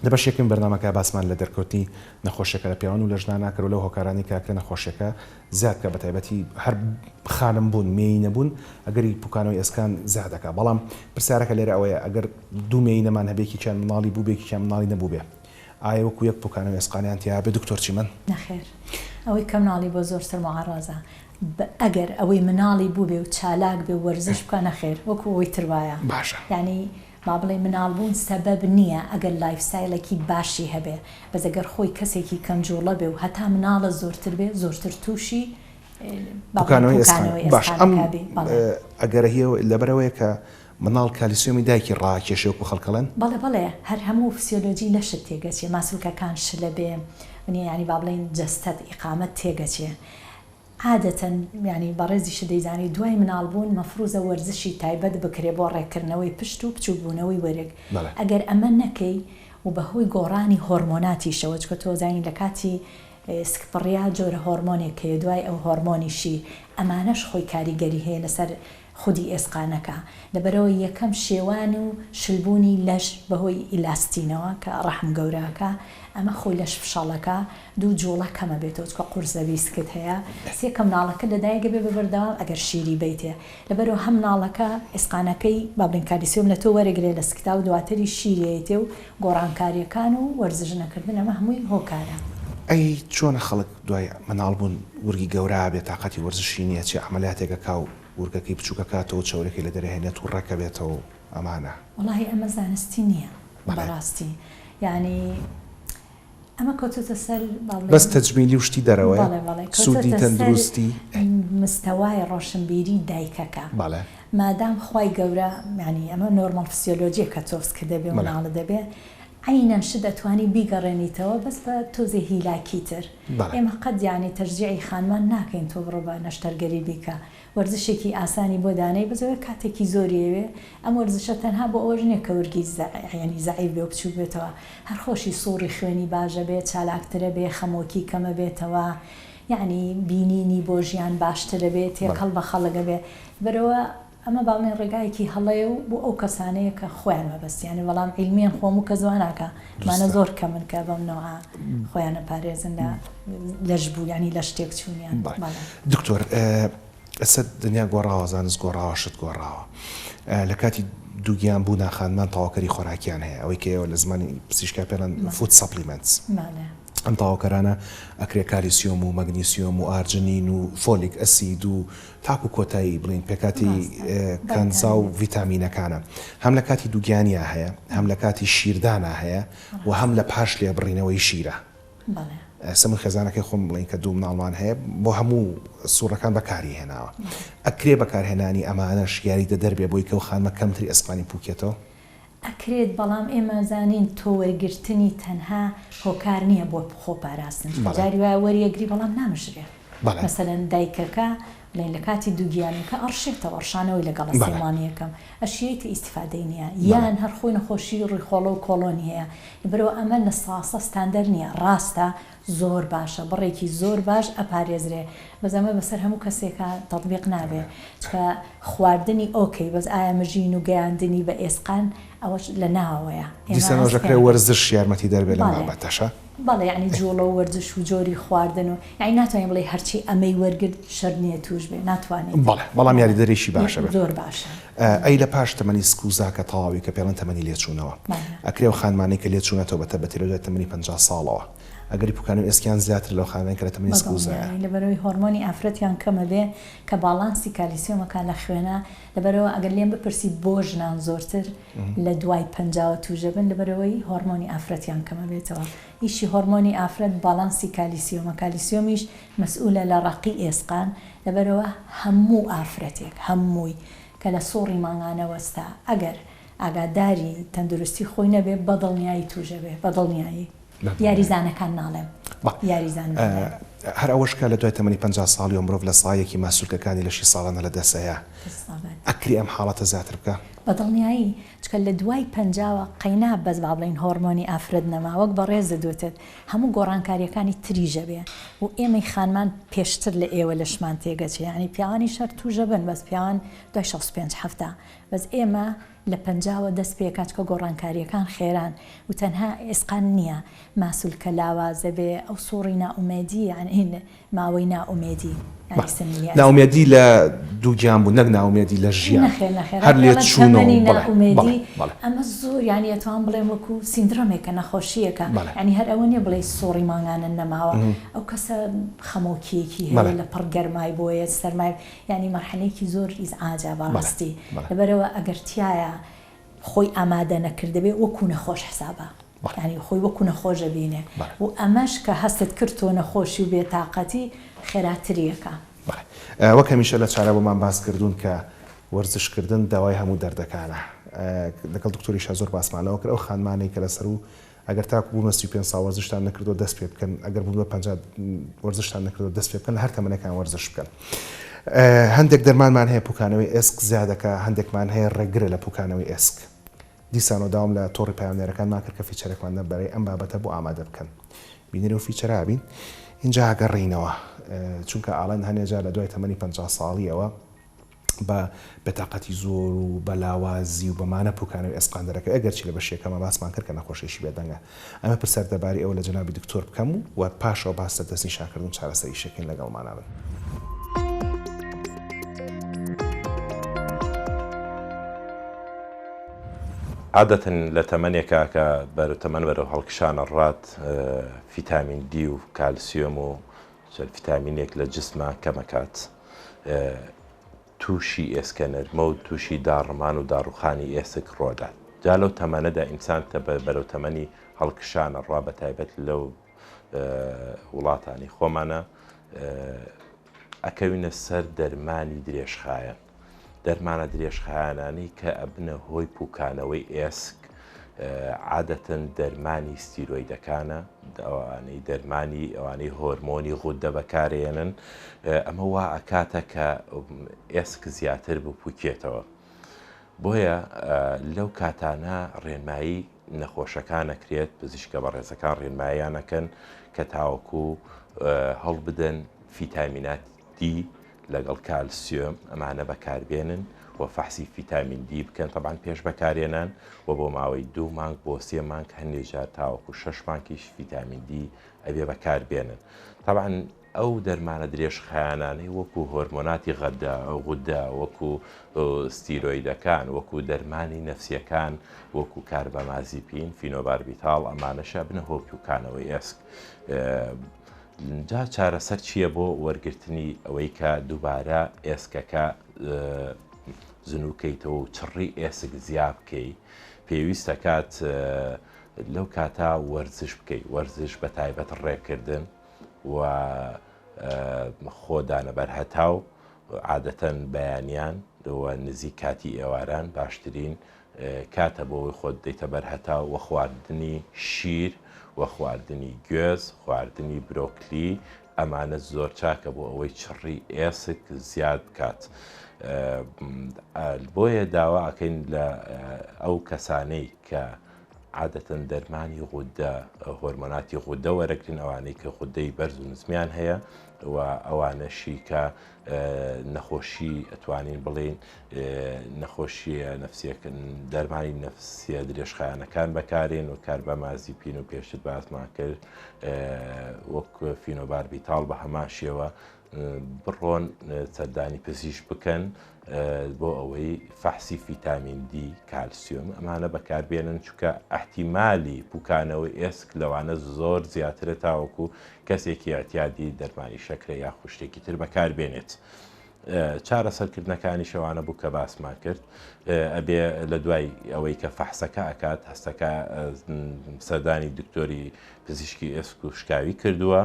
[SPEAKER 1] لە بەشێکم بەرنامەکە باسمان لە دەرکەوتنی نەخۆشیەکە لە پیاوان و لە ژنانە کە لەو هۆکارانی کاکرێ نەخۆشیەکە زیاد کە بە تایبەتی هەر خانم بوون مێی نەبوون ئەگەری پوکانەوەی ئەسکان زیاد دەکات بەڵام پرسیارەکە لێرە ئەوەیە ئەگەر دوو مێی نەمان هەبێکی چیان مناڵی بوو بێکی چیان مناڵی نەبوو بێ ئایا وەکو یەک پوکانەوەی ئەسقانیان تیا بێ دکتۆر چی من
[SPEAKER 3] نەخێر ئەوەی کە مناڵی بۆ زۆرتر معڕازە ئەگەر ئەوەی مناڵی بوو بێ و چالاک بێ و وەرزش بکە نەخێر وەکو ئەوەی تروایە
[SPEAKER 1] باشە
[SPEAKER 3] یعنی با بڵێ مناڵبوون سەبەب نییە ئەگەر لایفستایلێکی باشی هەبێ بەس ئەگەر خۆی کەسێکی کەنجوڵە بێ و هەتا مناڵە زۆرتر بێ زۆرتر تووشی
[SPEAKER 1] پوکانەوەی باش ئەم ئەگەر هی لەبەرەوەی کە مناڵ کالیسیۆمی دایکی ڕاکێشێک و خەڵکەڵەن
[SPEAKER 3] بەڵێ هەر هەموو فسیۆلۆجی لەشت تێگەچێ ماسوولکەکان شلە بێ ینی با بڵێن جەستەت ئیقامەت تێگەچێ عادەتەن ینی بەڕێزیش دەیزانی دوای مناڵبوون مەفروزە وەرزشی تایبەت بکرێ بۆ ڕێکردنەوەی پشت و بچووبوونەوەی وەرێک ئەگەر ئەمە نەکەی و بەهۆی گۆڕانی هۆرمۆناتیشەوە چکە تۆزانی لە کاتی سکپڕیا جۆرە هۆرمۆنێک کە دوای ئەو هۆرمۆنیشی ئەمانەش خۆی کاریگەری هەیە لەسەر خودی ئێسقانەکە لەبەرەوە یەکەم شێوان و شلبوونی لەش بەهۆی ئیلاستینەوە کە ڕەحم گەوراکە ئەمە خۆی لەش فشاڵەکە دوو جوڵە کەمە بێتەوە چکە قورسە بیسکت هەیە سێکە مناڵەکە لەدایکە بێ ببەردەوام ئەگەر شیری بیتێ لەبەرەوە هەم مناڵەکە ئێسقانەکەی بابلین کالیسیۆم لە تۆ وەرەگرێ لە سکتا و دواتری شیرێتێ و گۆڕانکاریەکان و وەرزش نەکردن ئەمە هەمووی هۆکارە
[SPEAKER 1] ئەی چۆنە خەڵک دوای مناڵبوون وەرگی گەورە بێت تااقەتی وەرزشی نییە چی عملیاتێکە کاو ورگەکەی بچووکەکاتەوە چاورێکی لە دەرهێنێت و ڕێکە بێتەوە ئەمانە
[SPEAKER 3] وڵی ئەمە زانستی نییە بەڕاستی ینی ئەمە کۆتتە سەر
[SPEAKER 1] بەس تەجمیلی وشتی دەرەوەی سوودی تەندروستی
[SPEAKER 3] مستەوای ڕۆشنبیری دایکەکە مادام خی گەورە ینی ئەمە نۆرمال فسیۆلۆجیە کە تۆسکە دەبێ مناڵە دەبێ عینەن ش دەتوانی بیگەڕێنیتەوە بەس بە تۆزێ هیلاکی تر ئێمە قەت یانی تەرجیعی خانمان ناکەین تۆ بڕۆ بە نەشتەرگەری بیکە وەرزشێکی ئاسانی بۆ دانەی بزەوە کاتێکی زۆریەوێ ئەم وەرزشە تەنها بۆ ئەوژ نییە کە وەرگی ینی زعیب بێ و بچوو بێتەوە هەر خۆشی سووڕی خوێنی باشە بێت چالاکترە بێ خەمۆکی کەمە بێتەوە یعنی بینینی بۆ ژیان باشترە بێت تێکەڵ بە خەڵگە بێ بەرەوە ئەمە باڵێن ڕێگایەکی هەڵەیە و بۆ ئەو کەسانەیە کە خۆیان مەبەستیانە بەڵام عیلمیان خۆم و کە زواناکە مانە زۆر کە من کە بەمنەوە خۆیانە پارێزن لەش بوو ینی لە شتێک چوونیان
[SPEAKER 1] دکتۆر ئەسە دنیا گۆڕاوە زانست گۆڕاوە شت گۆڕاوە لە کاتی دووگیان بوو ناخانمان تاواکەری خۆراکیان هەیە ئەوەی کەەوە لە زمانی پزیشکا پێڵەن فود سەپلیمنتس ئەم تاواکەرانە ئەکرێ کالیسیۆم و مەگنیسیۆم و ئارجنین و فۆلیک ئەسید و تاکو کۆتایی بڵین پێکاتی کەنزا و ڤیتامینەکانە هەم لە کاتی دووگیانیا هەیە هەم لە کاتی شیردانە هەیە و هەم لە پاش لێ بڕینەوەی شیرە سەمن خێزانەکەی خۆم بڵین کە دوو مناڵمان هەیە بۆ هەموو سوورەکان بەکاری هێناوە ئەکرێ بەکارهێنانی ئەمانەش یاریدە دەربێ بۆی کە و خانمە کەمتری ئەسپانی پوکێتەوە
[SPEAKER 3] ئەکرێت بەڵام ئێمە زانین تۆ وەرگرتنی تەنها هۆکار نییە بۆ خۆپاراستن جاری وایە وەریەگری بەڵام نامژرێ مەسەلەن دایکەکە بڵێن لە کاتی دووگیانەکە ئەڕشێتەوە ڕشانەوەی لەگەڵ سیمانیەکەم ئەشیەتی ئیسیفادەی نییە یان هەر خۆی نەخۆشی ڕیخۆڵە و کۆلۆنی هەیە بەرەوە ئەمە لە ساسە ستاندەر نییە ڕاستە زۆر باشە بڕێکی زۆر باش ئەپارێزرێ بەزەمە بەسەر هەموو کەسێکە تەطبیق نابێ کە خواردنی ئۆکەی بەس ئایا مژین و گەیاندنی بە ئێسقان ئەوەش لە ناوەیە
[SPEAKER 1] دیسانەژەکرێ وەرزش یارمەتی دەربێت لە بابەتەشە
[SPEAKER 3] بەڵێ ینی جوڵە و وەرزش و جۆری خواردن و یعنی ناتوانین بڵێ هەرچی ئەمەی وەرگرت شەر نییە توش بێ ناتوانێت
[SPEAKER 1] بەڵام یاری دەرێکی باشە بێت
[SPEAKER 3] زۆر باشە
[SPEAKER 1] ئەی لە پاش تەمەنی سکوزاکە تەواوی کە پێڵەن تەمەنی لێچوونەوە ئەکرێ و خانمانەی کە لێچوونەتەوە بەتە بەتێ لە تەمەنی 50 ساڵەوە ئەگەری پوکان و ئێسکیان زیاتر لەو خانمانی کە لە تەمەنی سکوزایە
[SPEAKER 3] لەبەرەوەی هۆرمۆنی ئافرەتیان کەمە بێ کە باڵانسی کالیسیۆمەکان لە خوێنە لەبەرەوە ئەگەر لێم بپرسی بۆ ژنان زۆرتر لە دوای 50 توژە بن لەبەرەوەی هۆرمۆنی ئافرەتیان کەمە بێتەوە ئیشی هۆرمۆنی ئافرەت باڵانسی کالیسیۆمە کالیسیۆمیش مەسئولە لە ڕقی ئێسقان لەبەرەوە هەموو ئافرەتێک هەمووی کە لە سۆڕی ماڭانە وەستا ئەگەر ئاگاداری تەندروستی خۆی نەبێ بەدڵنیایی توژە بێ بەدڵنیایی یاریزانەکان ناڵێم یاریزان
[SPEAKER 1] هەر ئەوەش کە لە دوای تەمەنی 50 ساڵی و مرۆڤ لە سایەکی ماسوولکەکانی لە 6 ساڵانە لە دەسەیە ئەکری ئەم حاڵەتە زیاتر بکە
[SPEAKER 3] بەدڵنیایی چکە لە دوای پەنجاوە قەینا بەس با بڵین هۆرمۆنی ئافرەتنەما وەک بە ڕێز دەدوتێت هەموو گۆڕانکاریەکانی تریژە بێ و ئێمەی خانمان پێشتر لە ئێوە لەشمان تێگەچێ ینی پیاوانی شەر توژە بن بەس پیاوان دوای 65 هەفتە بەس ئێمە لە پەنجاوە دەست پێکات کە گۆڕانکاریەکان خێران و تەنها ئێسقان نییە ماسول کە لاوازە بێ ئەو سوڕی ناومێدی یان ماوەی ناومێدی
[SPEAKER 1] ناومێدی لە دووگیان بوو نەک ناومێدی لە ژیان هەر لێ چوونەوەی
[SPEAKER 3] ناومێدی ئەمە زۆر یانی ئەتوان بڵێم وەکو سیندرۆمێکە نەخۆشیەکە ینی هەر ئەوە نیە بڵێ سۆڕی ماگانە نەماوە ئەو کەسە خەمۆکیەکی هەیە لە پڕ گەرمای بۆیە سەرمای ینی مەرحەلەیەکی زۆر ئیزعاجە بەڕاستی لەبەرەوە ئەگەرتیایە خۆی ئامادە نەکردبێ وەکو نەخۆش حسابە ینی خۆی وەکو نەخۆشە بینێ و ئەمەش کە هەستت کردتۆ نەخۆشی و بێتاقەتی خێراتریەکە
[SPEAKER 1] وەک هەمیشە لە چارە بۆمان باس کردوون کە وەرزشکردن داوای هەموو دەردەکانە لەگەڵ دکتۆریشا زۆر باسمانەوە کرد ئەو خانمانەی کە لەسەر و ئەگەر تاکو بوومە 35 ساڵ وەرزشتان نەکردو دەست پێ بکەن ئەگەر بوومە 50 وەرزشتان نەکردو دەست پێ بکەن هەر تەمەنەکان وەرزش بکەن هەندێک دەرمانمان هەیە پوکانەوەی ئێسک زیادەکە هەندێکمان هەیە ڕێگرە لە پوکانەوەی ئێسک دیسان و داوام لە تۆڕی پەیامنەرەکانمان کرد کە فیچەرێکمان بەرەی ئەم بابەتە بۆ ئامادە بکەن بینێرە و فیچەرا بین اینجا ئاگەڕینەوە چونکە ئاڵەن هەنێجا لە دوای تەمەنی 50 ساڵیەوە بە بەتاقەتی زۆر و بەلاوازی و بەمانە پوکانەوەی ئێسقان دەرەکە ئەگەرچی لە بەشێکەمە باسمان کرد کە نەخۆشیشی بێدەنگە ئەمە پرسەر دەباری ئەوە لە جەنابی دکتۆر بکەم و پاشەوە باس دەستنیشانکردن چارەسەری شەکەین لەگەڵمانە بن.
[SPEAKER 5] عادەتەن لە تەمەنێکە کە تەمەن بەرەو هەڵکشانە ڕات ڤیتامین دی و کالسیۆم و ڤیتامینێک لە جسمە کەمەکات تووشی ئێسکە نەرمە و تووشی داڕمان و داڕوخانی ئێسک ڕۆدات جا لەو تەمەنەدا ئینسان بەرەو تەمەنی هەڵکشانە ڕوا بە تایبەت لەو وڵاتانی خۆمانە ئەکەوینە سەر دەرمانی درێژخایەن دەرمانە درێژخایانانی کە ئەبنە هۆی پوکانەوەی ئێسک عادەتەن دەرمانی ستیرۆیدەکانە ئەوانەی دەرمانی ئەوانەی هۆرمۆنی غوددە بەکارێنن ئەمە وا ئەکاتە کە ئێسک زیاتر بپوکێتەوە بۆیە لەو کاتانە ڕێنمایی نەخۆشەکانەکرێت پزیشکە بەڕێزەکان ڕێنماییانەکەن کە تاوەکو هەڵ بدەن ڤیتامینات دی لەگەڵ کالسیۆم ئەمانە بەکاربێنن و فەحسی ڤیتامین دی بکەن طبعاً پێش بەکارێنان و بۆ ماوەی 2 مانگ بۆ 3 مانگ هەندێکجار تاوەکو 6 مانگیش ڤیتامین دی ئەبێ بەکاربێنن طبعاً ئەو دەرمانە درێژخایانانەی وەکو هۆرمۆناتی غوددا وەکو ستیرۆیدەکان وەکو دەرمانی نەفسیەکان وەکو کاربەمازیپین فینۆباربیتاڵ ئەمانەشە بنە هۆ پیوکانەوەی ئێسک جا چارەسەر چییە بۆ وەرگرتنی ئەوەی کە دووبارە ئێسکەکە زنوکەیتەوە و چڕی ئێسک زیاب بکەی پێویستە کات لەو کاتا وەرزش بکەیت وەرزش بە تایبەت ڕێکردن و خۆدانە بەرهەتاو عادەتەن بەیانیان نزیک کاتی ئێواران باشترین کاتە بۆەوەی خۆت دەیتە بەرهەتاو وە خواردنی شیر وە خواردنی گوێز خواردنی برۆکلی ئەمانە زۆر چاکە بۆ ئەوەی چڕی ئێسک زیاد بکات بۆیە داوا ئەکەین لە ئەو کەسانەی کە عادەتەن دەرمانی غوددە هۆرمۆناتی غوددە وەرەگرن ئەوانەی کە غوددەی بەرز و نزمیان هەیە و ئەوانەشی کە نەخۆشی ئەتوانین بڵێن نەخۆشیە نەفسیەکەن دەرمانی نەفسیە درێژخایانەکان بەکارێن و کاربەمازیپین و پێشتر باسمان کرد وەک فینۆباربیتاڵ بە هەماشیەوە بڕۆن سەردانی پزیشک بکەن بۆ ئەوەی فەحسی ڤیتامین دی کالسیۆم ئەمانە بەکاربێنن چونکە ئەحتیمالی پوکانەوەی ئێسک لەوانە زۆر زیاترە تاوەکو کەسێکی ئەتیادی دەرمانی شەکرە یا خوشتێکی تر بەکاربێنێت چارەسەرکردنەکانی شەوانە بوو کە باسمان کرد ئەبێ لە دوای ئەوەی کە فەحسەکە ئەکات هەستەکە سەردانی دکتۆری پزیشکی ئێسک و شکاوی کردووە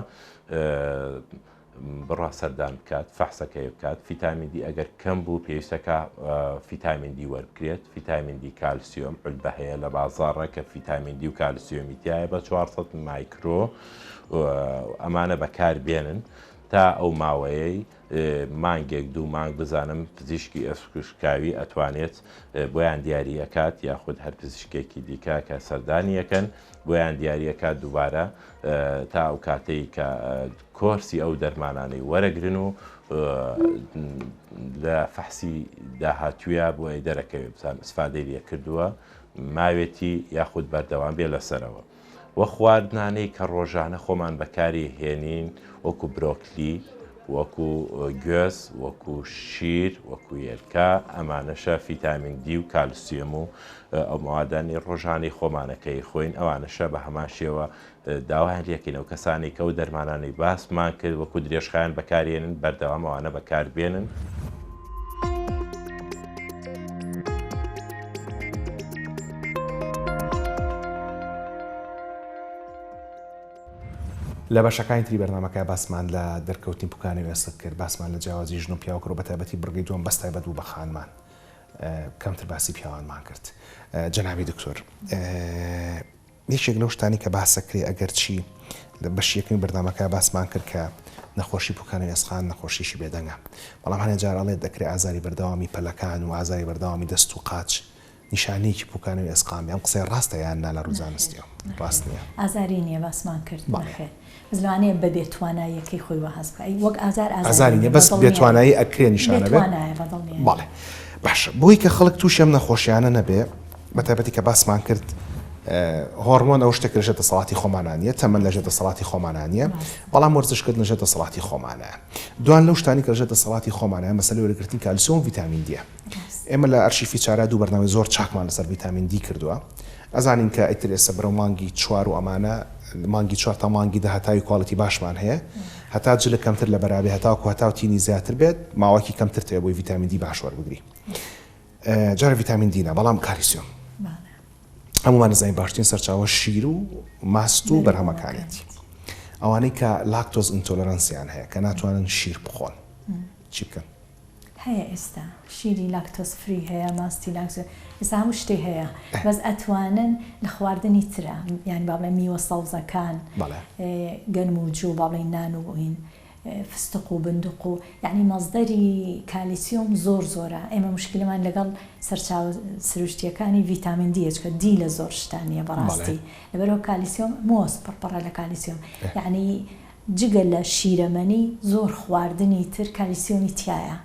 [SPEAKER 5] بڕا سەردان بکات فەحسەکەی بکات ڤیتامین دی ئەگەر کەم بوو پێویستەکە ڤیتامین دی وەربکرێت ڤیتامین دی کالسیۆم علبە هەیە لە بازاڕە کە ڤیتامین دی و کالسیۆمی تایە بە 400 مایکرۆ ئەمانە بەکاربێنن تا ئەو ماوەیەی مانگێک 2 مانگ بزانم پزیشکی ئێسکشکاوی ئەتوانێت بۆیان دیاریەکات یاخود هەر پزیشکێکی دیکە کە سەردانی یەکەن بۆیان دیاریەکات دووبارە تا ئەو کاتەی کە کۆرسی ئەو دەرمانانەی وەرەگرن و لە فەحسی داهاتوویە بۆ ئەی دەرەکەوێت بزان ئیسفادەی لێ کردووە ماوێتی یاخود بەردەوام بێ لەسەرەوە وە خواردنانەی کە ڕۆژانە خۆمان بەکاری هێنین وەکو برۆکلی وەکو گوێز وەکو شیر وەکو یێرکە ئەمانەشە ڤیتامین دی و کالسیۆم و ئەو موادانی ڕۆژانی خۆمانەکەی خۆین ئەوانەشە بە هەمان شێوە داوایان لێکەینەوە کەسانی کە و دەرمانانەی باسمان کرد وەکو درێژخایان بەکارێنن بەردەوام ئەوانە بەکاربێنن.
[SPEAKER 1] لە بەشەکانی تری بەرنامەکە باسمان لە دەرکەوتنی پوکانی وێستە کرد باسمان لە جیاوازی ژن و پیاوکڕ و بەتایبەتی بڕگەی دووەم بەستایبەت و بە خانمان کەمتر باسی پیاوانمان کرد. جەنابی دکتۆر یەکێک لەو شتانی کە باسەکرێ ئەگەر چی لە بەشیەکەی بەرنامەکە باسمان کرد کە نەخۆشی پوکانی ئێسقان نەخۆشیشی بێدەنگە بەڵام هەنێ جارەڵێت دەکرێت ئازاری بەردەوامی پەلەکان و ئازاری بەردەوامی دەست و قاچ نیشانەیەکی پوکانی ئێسقان ئەم قسەی ڕاستە یان نا لە ڕووزانستیەوە ڕاست نییە
[SPEAKER 3] ئازاری نییە باسمان کرد بەخێر زلوانەیە بە بێتواناییەکەی خۆی وەهەز بکە وەک
[SPEAKER 1] ئازاری نیە بەس بێتوانایی ئەکرێ نیشانە بێت بەڵێ باش بۆی کە خەڵک تووشی ئەم نەخۆشیانە نەبێ بەتایبەتی کە باسمان کرد هۆرمۆن ئەو شتێک لەژێتە سەڵاتی خۆمانانیە تەمەن لەژێتە سەڵاتی خۆمانانیە بەڵام وەرزشکرد لەژێتە سەڵاتی خۆمانایە دوان لەو شتانی کە لەژێتە سەڵاتی خۆمانایە مەسەلەی وەرگرتنی کالسیۆم و ڤیتامین دیە ئێمە لە ئەرشیفی چارە دوو بەرنامەی زۆر چاکمان لەسەر ڤیتامین دی کردووە ئەزانین کە ئیتر ئێستا بەرەو مانگی 4 و ئەمانە مانگی 4 تا مانگی 10 هەتاوی کواڵیتی باشمان هەیە هەتا جلە کەمتر لە بەرابێ هەتاوکو هەتاوتینی زیاتر بێت ماوەکی کەمتر تێ بۆی ڤیتامین دی باش وەربگری جارە ڤیتامین دینە بەڵام کالسیۆم هەمومان نزانین باشترین سەرچاوە شیر و ماست و بەرهەمەکانێتی ئەوانەی کە لاکتۆز ئینتۆلەرانسیان هەیە کە ناتوانن شیر بخۆن چی بکەن؟
[SPEAKER 3] هەیە ئێستا شیری لاکتۆز فری هەیە ماستی لاکتۆز ئێستا هەموو شتێ هەیە بەس ئەتوانن لە خواردنی ترە یعنی با بڵێن میوە سەوزەکان گەنم و جوو با بڵێن نان و ئین فستق و بندق و یعنی مەزدەری کالیسیۆم زۆر زۆرە ئێمە مشکلمان لەگەڵ سەرچاو سروشتیەکانی ڤیتامین دی چکە دی لە زۆر شتانیە بەڕاستی لەبەرەوە کالیسیۆم مۆس پڕپڕە لە کالیسیۆم یعنی جگە لە شیرەمەنی زۆر خواردنی تر کالیسیۆمی تایە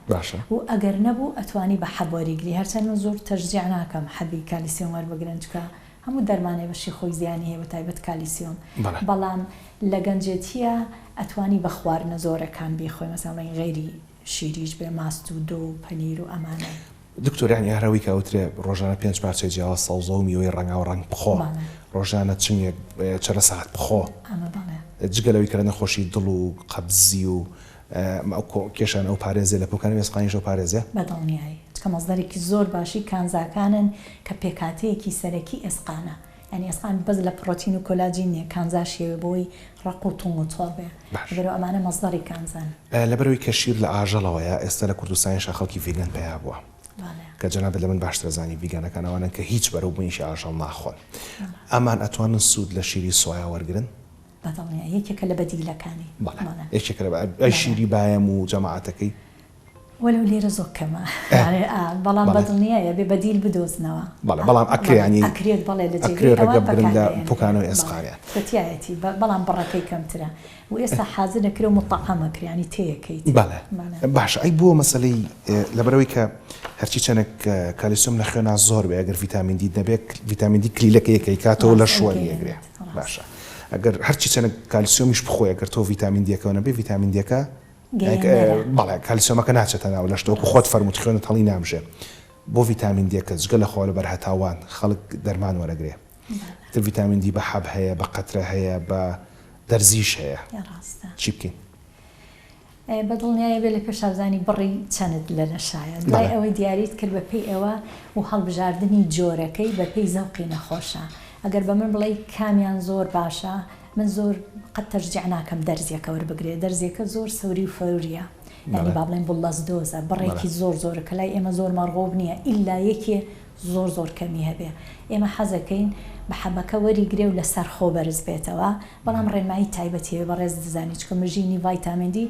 [SPEAKER 3] و ئەگەر نەبوو ئەتوانی بە حەبوەریگری هەرچەند زۆر تەشجیع ناکەم حەبی کالیسیۆم وەربگرن چکە هەموو دەرمانێ بەشی خۆی زیانی هەیە بە تایبەت کالیسیۆم بەڵام لە گەنجێتیە ئەتوانی بە خواردنە زۆرەکان بیخۆی مەسەڵەن غەیری شیریش بێ ماست و دۆ و پەنیر و ئەمانە
[SPEAKER 1] دکتۆریانی هەروی کەوترێ ڕۆژانە 5 پارچەی جیاوە سەوزە و میوەی ڕەنگا و ڕەنگ بخۆ ڕۆژانە چنگێک چەرە سەعات بخۆ جگەلەوەی کە نەخۆشی دڵ و قەبزی و کێشان ئەو پارێزێ لە پوکانی وێسقانیش ئەو پارێزێ
[SPEAKER 3] بەدڵنیایی چکە مەزدەرێکی زۆر باشی کانزاکانن کە پێکاتەیەکی سەرەکی ئێسقانە ینی ئێسقان بەس لە پرۆتین و کۆلاجین نیە کانزاشیەوە بۆی ڕق و توم و تۆڵ بێ بەرەوە ئەمانە مەزدەری کانزان
[SPEAKER 1] لەبەرەوەی کە شیر لە ئاژەڵەوەیە ئێستا لە کوردستانیش خەڵکی ڤیگەن پێیا بووە کە جەنابەت لە من باشتر زانی ڤیگانەکان ئەوانن کە هیچ بەرەو بوونیشی ئاژەڵ ناخۆن ئەمان ئەتوانن سوود لە شیری سۆیا وەرگرن
[SPEAKER 3] بەدڵنیە یەکێکە لە بەدیلەکانی
[SPEAKER 1] یەکێکە ئەی شیری باەم و جەماعەتەکەی
[SPEAKER 3] وەلو لێرە زۆر کەمە بەڵام بەدڵنیایە بێ بەدیل بدۆزنەوە
[SPEAKER 1] بەڵام ئەکرێنی
[SPEAKER 3] ئەکرێت بەڵێ لە
[SPEAKER 1] ڕێگە برن لە پوکانەوەی ئێسقانیان
[SPEAKER 3] تایەتی بەڵام بڕەکەی کەمترە و ئێستا حازر نەکرێ و متەعەمەکریانی تەیەکەیت
[SPEAKER 1] باش ئەی بۆ مەسەلەی لەبەرەوەی کە هەرچی چەندێک کالیسیۆم لە خوێنە زۆر بێ ئەگەر ڤیتامین دی نەبێت ڤیتامین دی کلیلەکە یەکەی کاتەوە لە شووەری ئەگرێ باشە ئەگەر هەرچی چەندێک کالیسیۆمیش بخۆی ئەگەر تۆ ڤیتامین دیەکەەوە نەبێ ڤیتامین دیەکە بەڵێ کالیسیۆمەکە ناچێتە ناو لە شتۆکو خۆت فەرمووت خوێنت هەڵی نامژێ بۆ ڤیتامین دیەکە جگە لە خۆ لە بەرهەتاوان خەڵک دەرمان وەرەگرێ تر ڤیتامین دی بە حەب هەیە بە قەترە هەیە بە دەرزیش هەیە چی بکەین
[SPEAKER 3] بەدڵنیایە بێ لە پێشاوزانی بڕی چەند لە نەشایە دوای ئەوەی دیاریت کرد بە پێی ئەوە و هەڵبژاردننی جۆرەکەی بە پێی زەوقی نەخۆشە ئەگەر بە من بڵێ کامیان زۆر باشە من زۆر قەت تەشجیع ناکەم دەرزیەکە وەربگرێ دەرزیەکە زۆر سەوری و فەوریە ینی با بڵێن بڵەس دۆزە بڕێکی زۆر زۆرە کە لای ئێمە زۆر مەڕغۆب نییە ئیلا یەکێ زۆر زۆر کەمی هەبێ ئێمە حەزەکەین بە حەبەکە وەریگرێ و لەسەر خۆ بەرز بێتەوە بەڵام ڕێنمایی تایبەتی بەڕێز دەزانی چکە مژینی ڤایتامین دی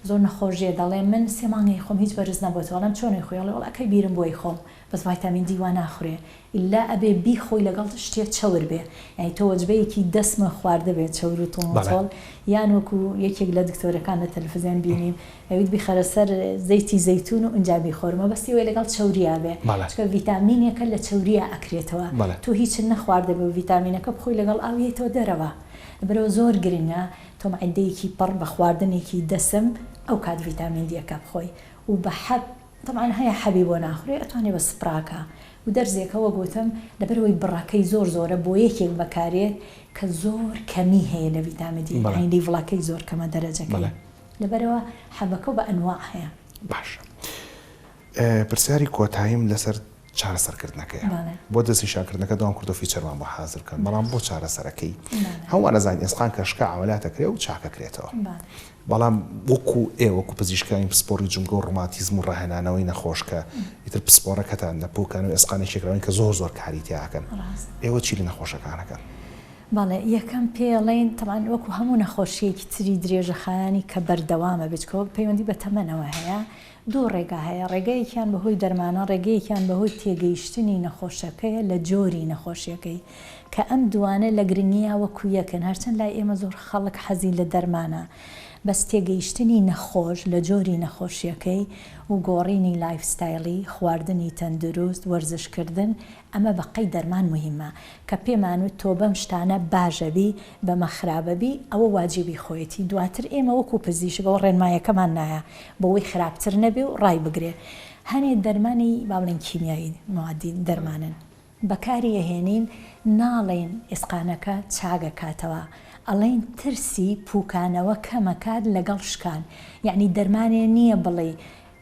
[SPEAKER 3] زۆر نەخۆشیە دەڵێ من 3 مانگی خۆم هیچ بەرز نەبووەوە لەم چۆنی خۆیڵێ وڵاکەی بیرم بۆی خۆم بەس ڤایتامین دی وا ناخورێ ئللا ئەبێ بی خۆی لەگەڵ شتێک چەور بێ یعنی تۆ وەجبەیەکی دەسمە خواردە بێت چەور و تۆڵ یان وەکو یەکێک لە دکتۆرەکان لە تەلەڤیزیۆن بینیم ئەویت بیخەرە سەر زەیتی زەیتون و ئەنجا بیخۆرمە بەستی وێ لەگەڵ چەوریا بێ چکە ڤیتامینێکە لە چەوریا ئەکرێتەوە تۆ هیچ نەخواردە بە ڤیتامینەکە بخۆی لەگەڵ ئاویەوە دەرەوە لەبەرەوە زۆر گرنگە تۆ معدەیەکی پڕ بە خواردنێکی دەسم ئەو کات ڤیتامین دیەکە بخۆی و بە حەب طبعا هەیە حەبی بۆ ناخورێ ئەتوانێ بە سپراکە و دەرزێکەوە گوتم لەبەرەوەی بڕەکەی زۆر زۆرە بۆ یەکێک بەکارێت کە زۆر کەمی هەیە لە ڤیتامین دی هەیندی وڵاکەی زۆر کەمە دەرەجەکەی لەبەرەوە حەبەکە بە ئەنواع هەیە
[SPEAKER 1] باش پرسیاری کۆتاییم لەسەر چارەسەرکردنەکەی بۆ دەستی شاکردنەکە داوام کردو فیچەرمان بۆ حازرکەن بەڵام بۆ چارەسەرەکەی هەموو نەزانین ئێسقان کەشکە عملیاتەکرێ و چاکەکرێتەوە بەڵام وەکو وەکو پزیشکانی پسپۆڕی جونگە و ڕۆماتیزم و ڕاهێنانەوەی نەخۆشکە ئیتر پسپۆڕەکەتان لە پوکان و ئێسقانێکێکراوین کە زۆر زۆر کاری تیاکەن ئێوە چی لە نەخۆشەکانەکەن؟
[SPEAKER 3] بەڵێ یەکەم پێڵێن تەمان وەکو هەموو نەخۆشیەکی تری درێژەخایانی کە بەردەوامە بچکەوە پەیوەندی بە تەمەنەوە هەیە دوو ڕێگا هەیە ڕێگەیەکیان بەهۆی دەرمانە ڕێگەیەکیان بەهۆی تێگەیشتنی نەخۆشەکەیە لە جۆری نەخۆشیەکەی کە ئەم دوانە لە گرنگیە وەکو یەکەن هەرچەند لای ئێمە زۆر خەڵک حەزی لە دەرمانە بەس تێگەیشتنی نەخۆش لە جۆری نەخۆشیەکەی و گۆڕینی لایفستایلی خواردنی تەندروست وەرزشکردن ئەمە بەقەی دەرمان مهمە کە پێمانوت تۆ بەم شتانە باژەبی بەمە خراپەبی ئەوە واجبی خۆیەتی دواتر ئێمە وەکو پزیشکەوە ڕێنمایەکەمان نایە بەوەی خراپتر نەبێ و ڕای بگرێ هەنێ دەرمانی باڵێن کیمیایی موادی دەرمانن بەکاری ئەهێنین ناڵێن ئێسقانەکە چاگەکاتەوە ئەڵێن ترسی پوکانەوە کەمەکات لەگەڵ شکان یعنی دەرمانێ نییە بڵێ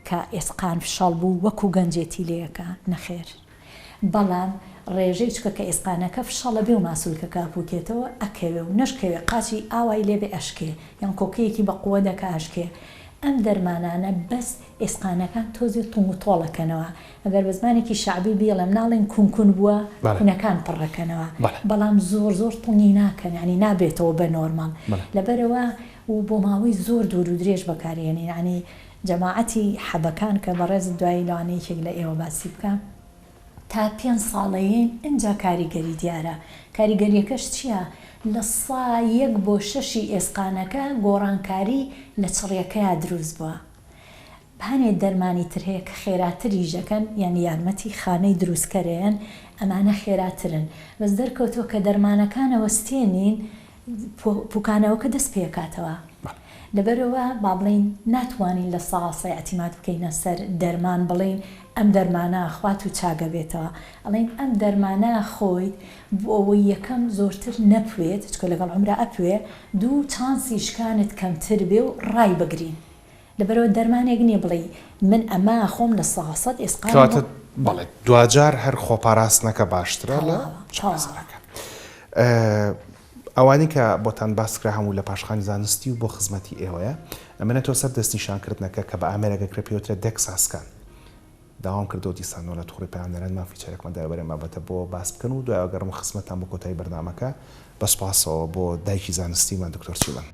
[SPEAKER 3] کە ئێسقان فشەڵ بوو وەکو گەنجێتی لەیەکە نەخێر بەڵام ڕێژەی چکە کە ئێسقانەکە فشەڵە بێ و ماسوولکە کاپوکێتەوە ئەکەوێ و نەشکەوێ قاچی ئاوای لێبێ ئەشکێ یان کۆکەیەکی بە قووە دەکە ئەشکێ ئەم دەرمانانە بەس ئێسقانەکان تۆزی توم و تۆڵەکەنەوە ئەگەر بە زمانێکی شعبی بێڵێم ناڵێن کونکون بووە کونەکان پڕەکەنەوە بەڵام زۆر زۆر توڵنی ناکەن ینی نابێتەوە بە نۆرمال لەبەرەوە و بۆ ماوەی زۆر دوور و درێژ بەکارێنین ینی جەماعەتی حەبەکان کە بەڕێز دوای لەوانەیەکێک لە ئێوە باسی بکە تا 5 ساڵەیین ئەنجا کاریگەری دیارە کاریگەریەکەش چییە؟ لە 1 بۆ 6 ئێسقانەکە گۆڕانکاری لە چڕیەکەیە دروست بووە هەنێ دەرمانی تر هەیە کە خێراتری ژەکەن یعنی یارمەتی خانەی دروستکەرێن ئەمانە خێراترن بەس دەرکەوتۆ کە دەرمانەکانەوە ستێنین پوکانەوەکە دەست پێکاتەوە لەبەرەوە با بڵین ناتوانین لە ساڵسەی ئەتیمات بکەینە سەر دەرمان بڵین ئەم دەرمانە خوات و چاگە بێتەوە ئەڵین ئەم دەرمانە خۆیت بۆ ئەوەی یەکەم زۆرتر نەپوێت چکە لەگەڵ عمرە ئەپوێ دوو چانسی شکانت کەمتر بێ و ڕای بگرین لەبەرەوە دەرمانێک نییە بڵێ من ئەمە خۆم لە 100 ئێسقان
[SPEAKER 1] بەڵێ دوجار هەر خۆپاراستنەکە باشترە لە چاسەکە ئەوانی کە بۆتان باسکرا هەموو لە پاشخانی زانستی و بۆ خزمەتی ئێوەیە ئەمەنێتەوە سەر دەستنیشانکردنەکە کە بە ئامێرەگەکرێ پێوترە دەکساسکان داوام کردەوە دیسانەوە لە تووڕی پەیامنەران فیچەرێکمان داوەبەرە مابەتە بۆ باس بکەن و دوای ئەگەڕم خزمەتان بۆ کۆتایی بەرنامەکە بەسپاسەوە بۆ دایکی زانستیمان دکتۆر چیڵەن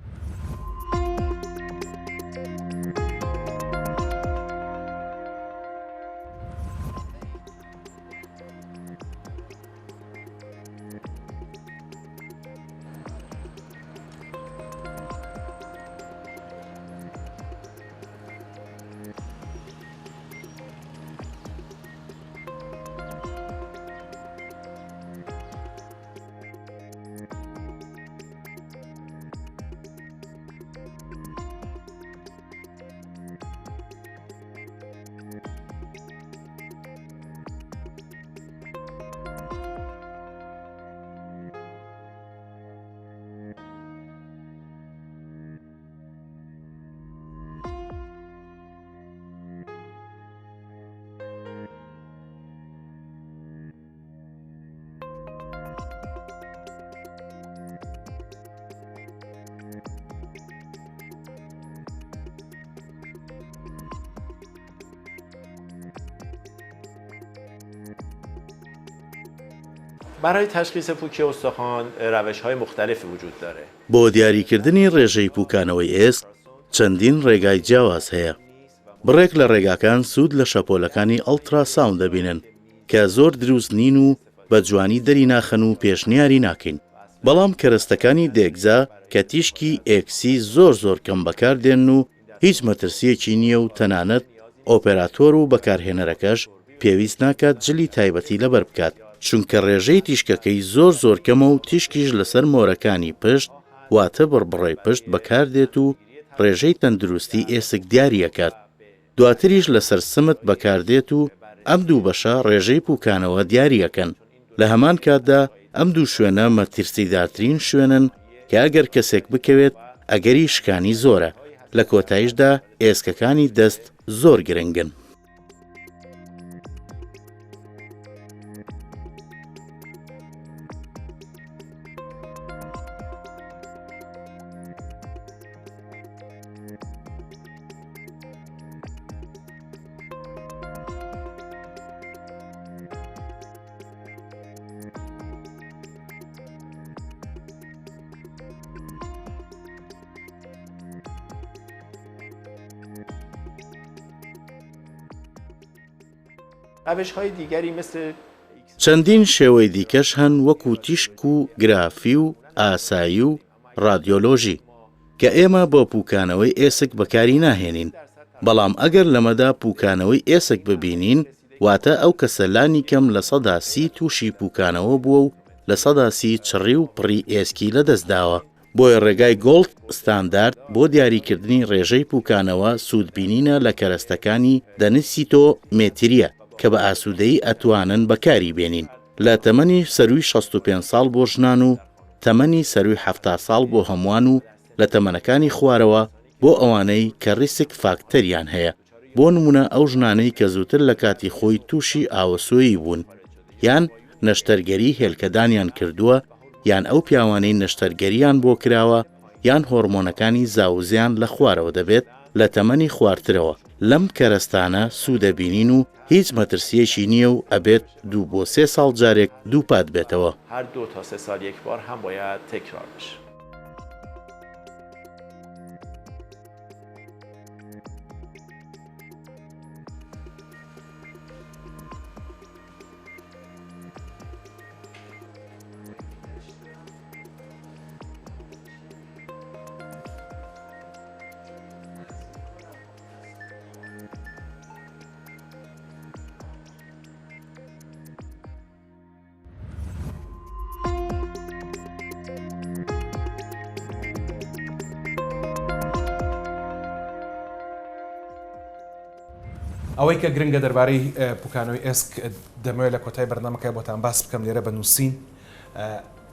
[SPEAKER 6] برای تشخیص پوکی استخوان روش‌های مختلفی وجود داره.
[SPEAKER 2] بۆ دیاریکردنی ڕێژەی پوکانەوەی ئێسک چەندین ڕێگای جیاواز هەیە. بڕێک لە ڕێگاکان سوود لە شەپۆلەکانی ئەڵتراساوند دەبینن کە زۆر دروست نین و بە جوانی دەری ناخەن و پێشنیاری ناکەین. بەڵام کەرەستەکانی دێگزا کە تیشکی ئێکسی زۆر کەم بەکاردێن و هیچ مەترسیەکی نییە و تەنانەت ئۆپێراتۆر و بەکارهێنەرەکەش پێویست ناکات جلی تایبەتی لەبەر بکات، چونکە ڕێژەی تیشکەکەی زۆر کەمە و تیشکیش لەسەر مۆرەکانی پشت واتە بڕبڕی پشت بەکاردێت و ڕێژەی تەندروستی ئێسک دیاریەکات. دواتریش لەسەر سمت بەکاردێت و ئەم دوو بەشە ڕێژەی پوکانەوە دیاریەکەن. لە هەمان کاتدا ئەم دوو شوێنە مەترسیدارترین شوێنن کە ئەگەر کەسێک بکەوێت ئەگەری شکانی زۆرە. لە کۆتاییشدا ئێسکەکانی دەست زۆر گرنگن.
[SPEAKER 6] روش‌های دیگری مثل
[SPEAKER 2] چەندین شێوەی دیکەش هەن وەکو تیشک و گرافی و ئاسایی و رادیۆلۆژی کە ئێمە بۆ پوکانەوەی ئێسک بەکاری ناهێنین. بەڵام ئەگەر لەمەدا پوکانەوەی ئێسک ببینین واتە ئەو کەسە لانی کەم لە 130 تووشی پوکانەوە بووە و لە 130 چڕی و پڕی ئێسکی لەدەستداوە. بۆیە ڕێگای گۆڵد ستاندارد بۆ دیاریکردنی ڕێژەی پوکانەوە سوودبینینە لە کەرەستەکانی دەنسیتۆمێتریە کە بە ئاسوودەیی ئەتوانن بەکاری بێنین لە تەمەنی سەروی 65 ساڵ بۆ ژنان و تەمەنی سەروی 70 ساڵ بۆ هەمووان و لە تەمەنەکانی خوارەوە بۆ ئەوانەی کە ریسک فاکتەریان هەیە. بۆ نمونە ئەو ژنانەی کە زووتر لە کاتی خۆی تووشی ئاوەسۆیی بوون یان نەشتەرگەری هێلکەدانیان کردووە یان ئەو پیاوانەی نەشتەرگەریان بۆ کراوە یان هۆرمۆنەکانی زاوزیان لە خوارەوە دەبێت لە تەمەنی خواردترەوە. لەم کەرەستانە سوودەبینین و هیچ مەترسیەکی نییە و ئەبێت 2 بۆ 3 ساڵ جارێک دووپات بێتەوە.
[SPEAKER 6] هر 2 تا 3 سال یک بار هم باید تکرار بشه.
[SPEAKER 1] ئەوەی کە گرنگە دەربارەی پوکانەوەی ئێسک دەمەوێت لە کۆتای بەرنامەکە بۆتان باس بکەم لێرە بنووسین.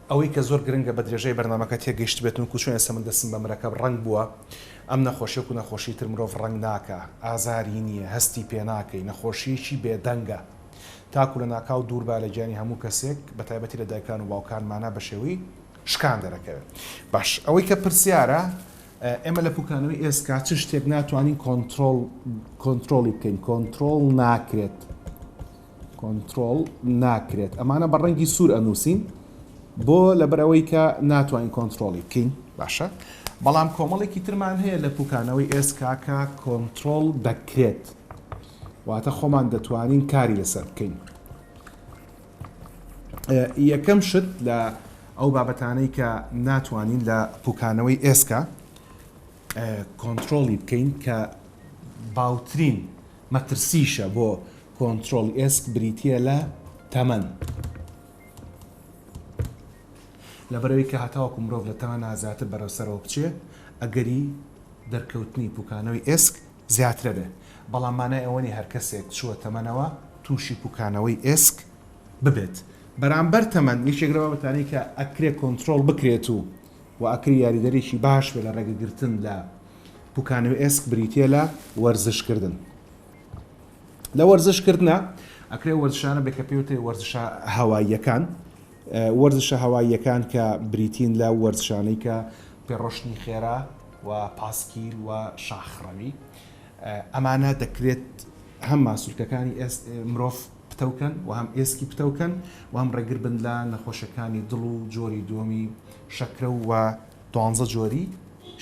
[SPEAKER 1] ئەوەی کە زۆر گرنگە بە درێژەی بەرنامەکە تێگەیشت بێتون کوچۆن ئێستا من دەستم بە مرەکە ڕنگ بووە. ئەم نەخۆشیەک و نەخۆشی تر مرۆڤ ڕنگ ناکە، ئازاری نییە، هەستی پێ ناکەی، نەخۆشیەکی بێدەنگە تاکو لە ناکاو دووربا لە گیانی هەموو کەسێک بە تایبەتی لە دایکان و باوکانمانە بە شێوەی شکان دەرەکەوێت. باش ئەوەی کە پرسیارە ئێمە لە پوکانەوەی ئێسکا چ شتێک ناتوانین کۆنتترۆلی بکەین. کۆنتترۆل ناکرێت ئەمانە بە ڕەنگی سوور ئەنووسین بۆ لەبەرەوەی کە ناتوانین کۆنتترۆلی بکەین. باشە بەڵام کۆمەڵێکی ترمان هەیە لە پوکانەوەی ئێسکا کە کۆنتترۆل دەکرێت واتە خۆمان دەتوانین کاری لەسەر بکەین. یەکەم شت لە ئەو بابەتانەی کە ناتوانین لە پوکانەوەی ئێسکا کۆنتترۆلی بکەین کە باوترین مەترسیشە بۆ کۆنتترۆلی ئێسک بریتە لە تەمەن. لەبەرەوەی کە هەتاوەکو مرۆڤ لە تەمەن ئازاتر بەرەوسەرەوە بچێ ئەگەری دەرکەوتنی پوکانەوەی ئێسک زیاترە بێ. بەڵام مانای ئەوەنی هەر کەسێک چووە تەمەنەوە تووشی پوکانەوەی ئێسک ببێت. بەرامبەر تەمەن یەکێک لە بابەتانەی کە ئەکرێ کۆنتترۆل بکرێت و ئەکری یاریدەرێکی باش بێ لە ڕێگەگرتن لە پوکانەوەی ئێسک بریتە لە وەرزشکردن. لە وەرزشکردنە ئەکرێ وەرزشانە بێ کە پێوتێ وەرزشە هەواییەکان. وەرزشە هەواییەکان کە بریتین لە وەرزشانەی کە پێڕۆشتنی خێرا و پاسکیل و شاخڕەوی ئەمانە دەکرێت هەم ماسوولکەکانی مرۆڤ پتەوکەن و هەم ئێسکی پتەوکەن و هەم ڕێگر بن لە نەخۆشیەکانی دڵ و جۆری دووەمی شەکرە و 12 جۆری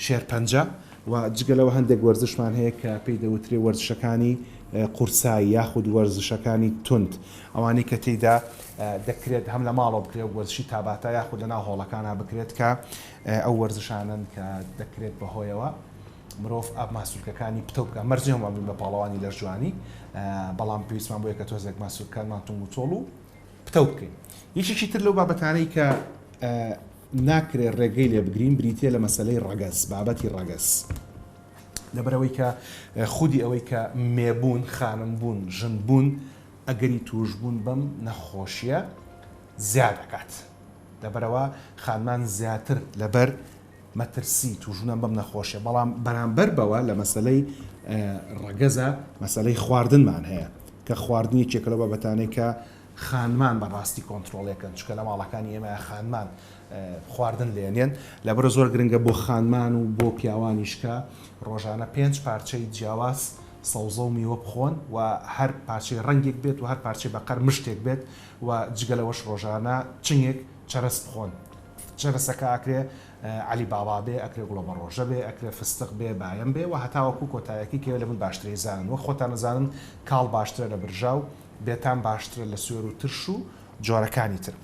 [SPEAKER 1] شێرپەنجە و جگەلەوە هەندێک وەرزشمان هەیە کە پێی دەوترێ وەرزشەکانی قورسایی یاخود وەرزشەکانی تند ئەوانەی کە تێیدا دەکرێت هەم لە ماڵەوە بکرێت وەرزشی تاباتە یاخود لەناو هۆڵەکانە بکرێت کە ئەو وەرزشانن کە دەکرێت بەهۆیەوە مرۆڤ ئاب ماسوولکەکانی پتە بکە مەرجی هەمووان بن بە پاڵەوانی لە جوانی بەڵام پێویستمان بۆیە کە تۆزێک ماسوولکانمان تونگ و تۆڵ و پتە بکەین. یەکێکی تر لەو بابەتانەی کە ناکرێت ڕێگەی لێ بگرین بریتە لە مەسەلەی ڕەگەز بابەتی ڕەگەز لەبەرەوەی کە خودی ئەوەی کە مێبوون خانم بوون ژن بوون ئەگەری توش بوون بەم نەخۆشیە زیاد دەکات لەبەرەوە خانمان زیاتر لەبەر مەترسی توژونە بەم نەخۆشیە بەڵام بەرامبەر بەوە لە مەسەلەی ڕەگەزە مەسەلەی خواردنمان هەیە کە خواردنی یەکێکە لەو بابەتانەی کە خانمان بەڕاستی کۆنتترۆڵێکن چکە لە ماڵەکانی ئێمە خانمان خواردن لێنێن لەبەرە زۆر گرنگە بۆ خانمان و بۆ پیاوانیشکە ڕۆژانە 5 پارچەی جیاواز سەوزە و میوە بخۆن و هەر پارچەی ڕەنگێک بێت و هەر پارچەی بەقەر مشتێک بێت و جگەلەوەش ڕۆژانە چنگێک چەرەس بخۆن چەرەسەکە ئاکرێ علی بابا بێ ئەکرێ گوڵە بە ڕۆژە بێ ئەکرێ فستق بێ باەم بێ و هەتاوەکو کۆتایەکی کێ لە من باشتری زانن وە خۆتان نەزانن کاڵ باشترە لە برژاو بێتان باشترە لە سوێر و ترش و جۆرەکانی تر.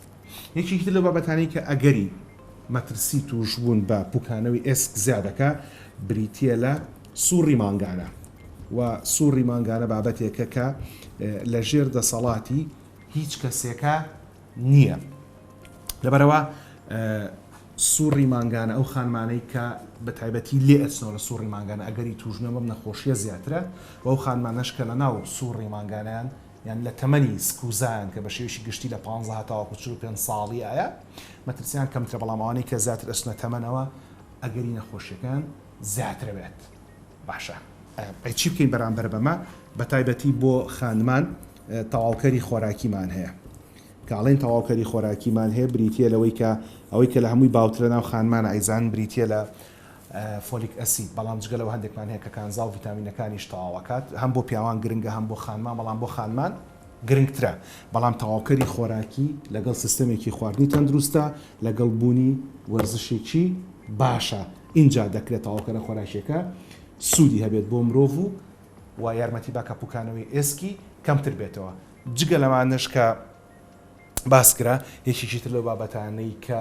[SPEAKER 1] یەکێکی تر لە بابەتانەی کە ئەگەری مەترسی توش بوون بە پوکانەوەی ئێسک زیادەکە بریتە لە سووڕی مانگانە و سووڕی مانگانە بابەتێکە کە لە ژێر دەسەڵاتی هیچ کەسێکە نییە لەبەرەوە سووڕی مانگانە ئەو خانمانەی کە بە تایبەتی لێ ئەچنەوە لە سووڕی مانگانە ئەگەری توژنە بەم نەخۆشیە زیاترە و ئەو خانمانەشکە لە ناو سووڕی مانگانیان یان لە تەمەنی سکوزان کە بە شێوشی گشتی لە 15 هەتاوەکو 45 ساڵی ئایا مەترسیان کەمترە بەڵامەوانی کە زیاتر ئەچنە تەمەنەوە ئەگەری نەخۆشیەکان زیاترە بێت باشە چی بکەین بەرامبەر بەمە بە تایبەتی بۆ خانمان تەواوکەری خۆراکیمان هەیە کاڵین تەواوکەری خۆراکیمان هەیە بریتە لەوەی کە ئەوەی کە لە هەمووی باوترە ناو خانمانە ئەیزان بریتە لە فۆلیک ئەسید بەڵام جگەلەوە هەندێکمان هەیە کە کانزاڵ ڤیتامینەکانیش تەواوەکات هەم بۆ پیاوان گرنگە هەم بۆ خانمان بەڵام بۆ خانمان گرنگترە بەڵام تەواوکەری خۆراکی لەگەڵ سیستەمێکی خواردنی تەندروستە لەگەڵ بوونی وەرزشێکی باشە اینجا دەکرێت تەواوکەرە خۆراکیەکە سوودی هەبێت بۆ مرۆڤ و یارمەتی با کەپوکانەوەی ئێسکی کەمتر بێتەوە جگە لەمانش کە باسکرا یەکێکی تر لەو بابەتانەی کە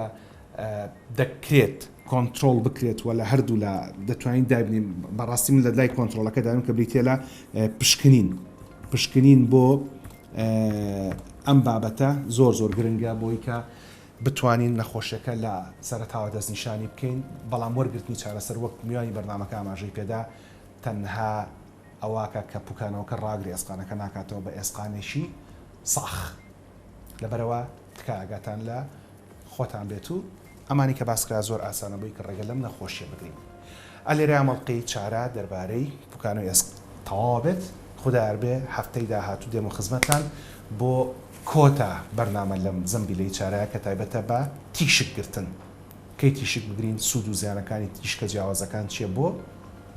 [SPEAKER 1] دەکرێت کۆنتترۆل بکرێت و لە هەردوو لە دەتوانین دابنین بەڕاستی من لە لای کۆنتترۆلەکە دایم کە بریتە لە پشکنین بۆ ئەم بابەتە زۆر گرنگە بۆی کە بتوانین نەخۆشیەکە لە سەرەتاوە دەستنیشانی بکەین بەڵام وەرگرتنی چارەسەر وەک میوانی بەرنامەکە ئاماژەی پێدا تەنها ئەواکە کە پوکانەوە کە ڕاگری ئێسقانەکە ناکاتەوە بە ئێسقانێکی ساخ لەبەرەوە تکە ئاگاتان لە خۆتان بێت و ئەمانی کە باسکرا زۆر ئاسانە بووی کە ڕێگە لەم نەخۆشیە بگرین. ئەلێرە ئەمەڵقەی چارە دەربارەی پوکانەوەی ئێسق تەواو بێت خوددار بێ هەفتەی داهاتوو دێم و خزمەتان بۆ کۆتا بەرنامە لەم زەمبیلەی چارەیە کە تایبەتە بە تیشکگرتن کەی تیشک بگرین سوود و زیانەکانی تیشکە جیاوازەکان چیە بۆ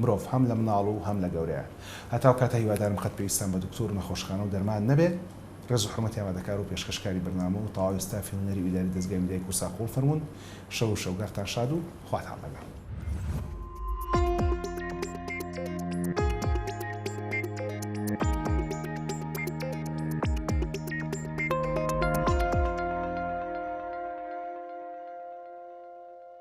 [SPEAKER 1] مرۆڤ هەم لە مناڵ و هەم لە گەورەیە هەتاو کاتە هیوادارم خەت پێویستان بە دکتۆر نەخۆشخانە و دەرمان نەبێت ڕێز و حرمەتی ئامادەکار و پێشکەشکاری بەرنامە و تەواوی ستافی هونەری ئیداری دەستگای میدیای کورسا قوڵ فەرموون شەو و شەوگەرتان شاد و خواتان لەگەڵ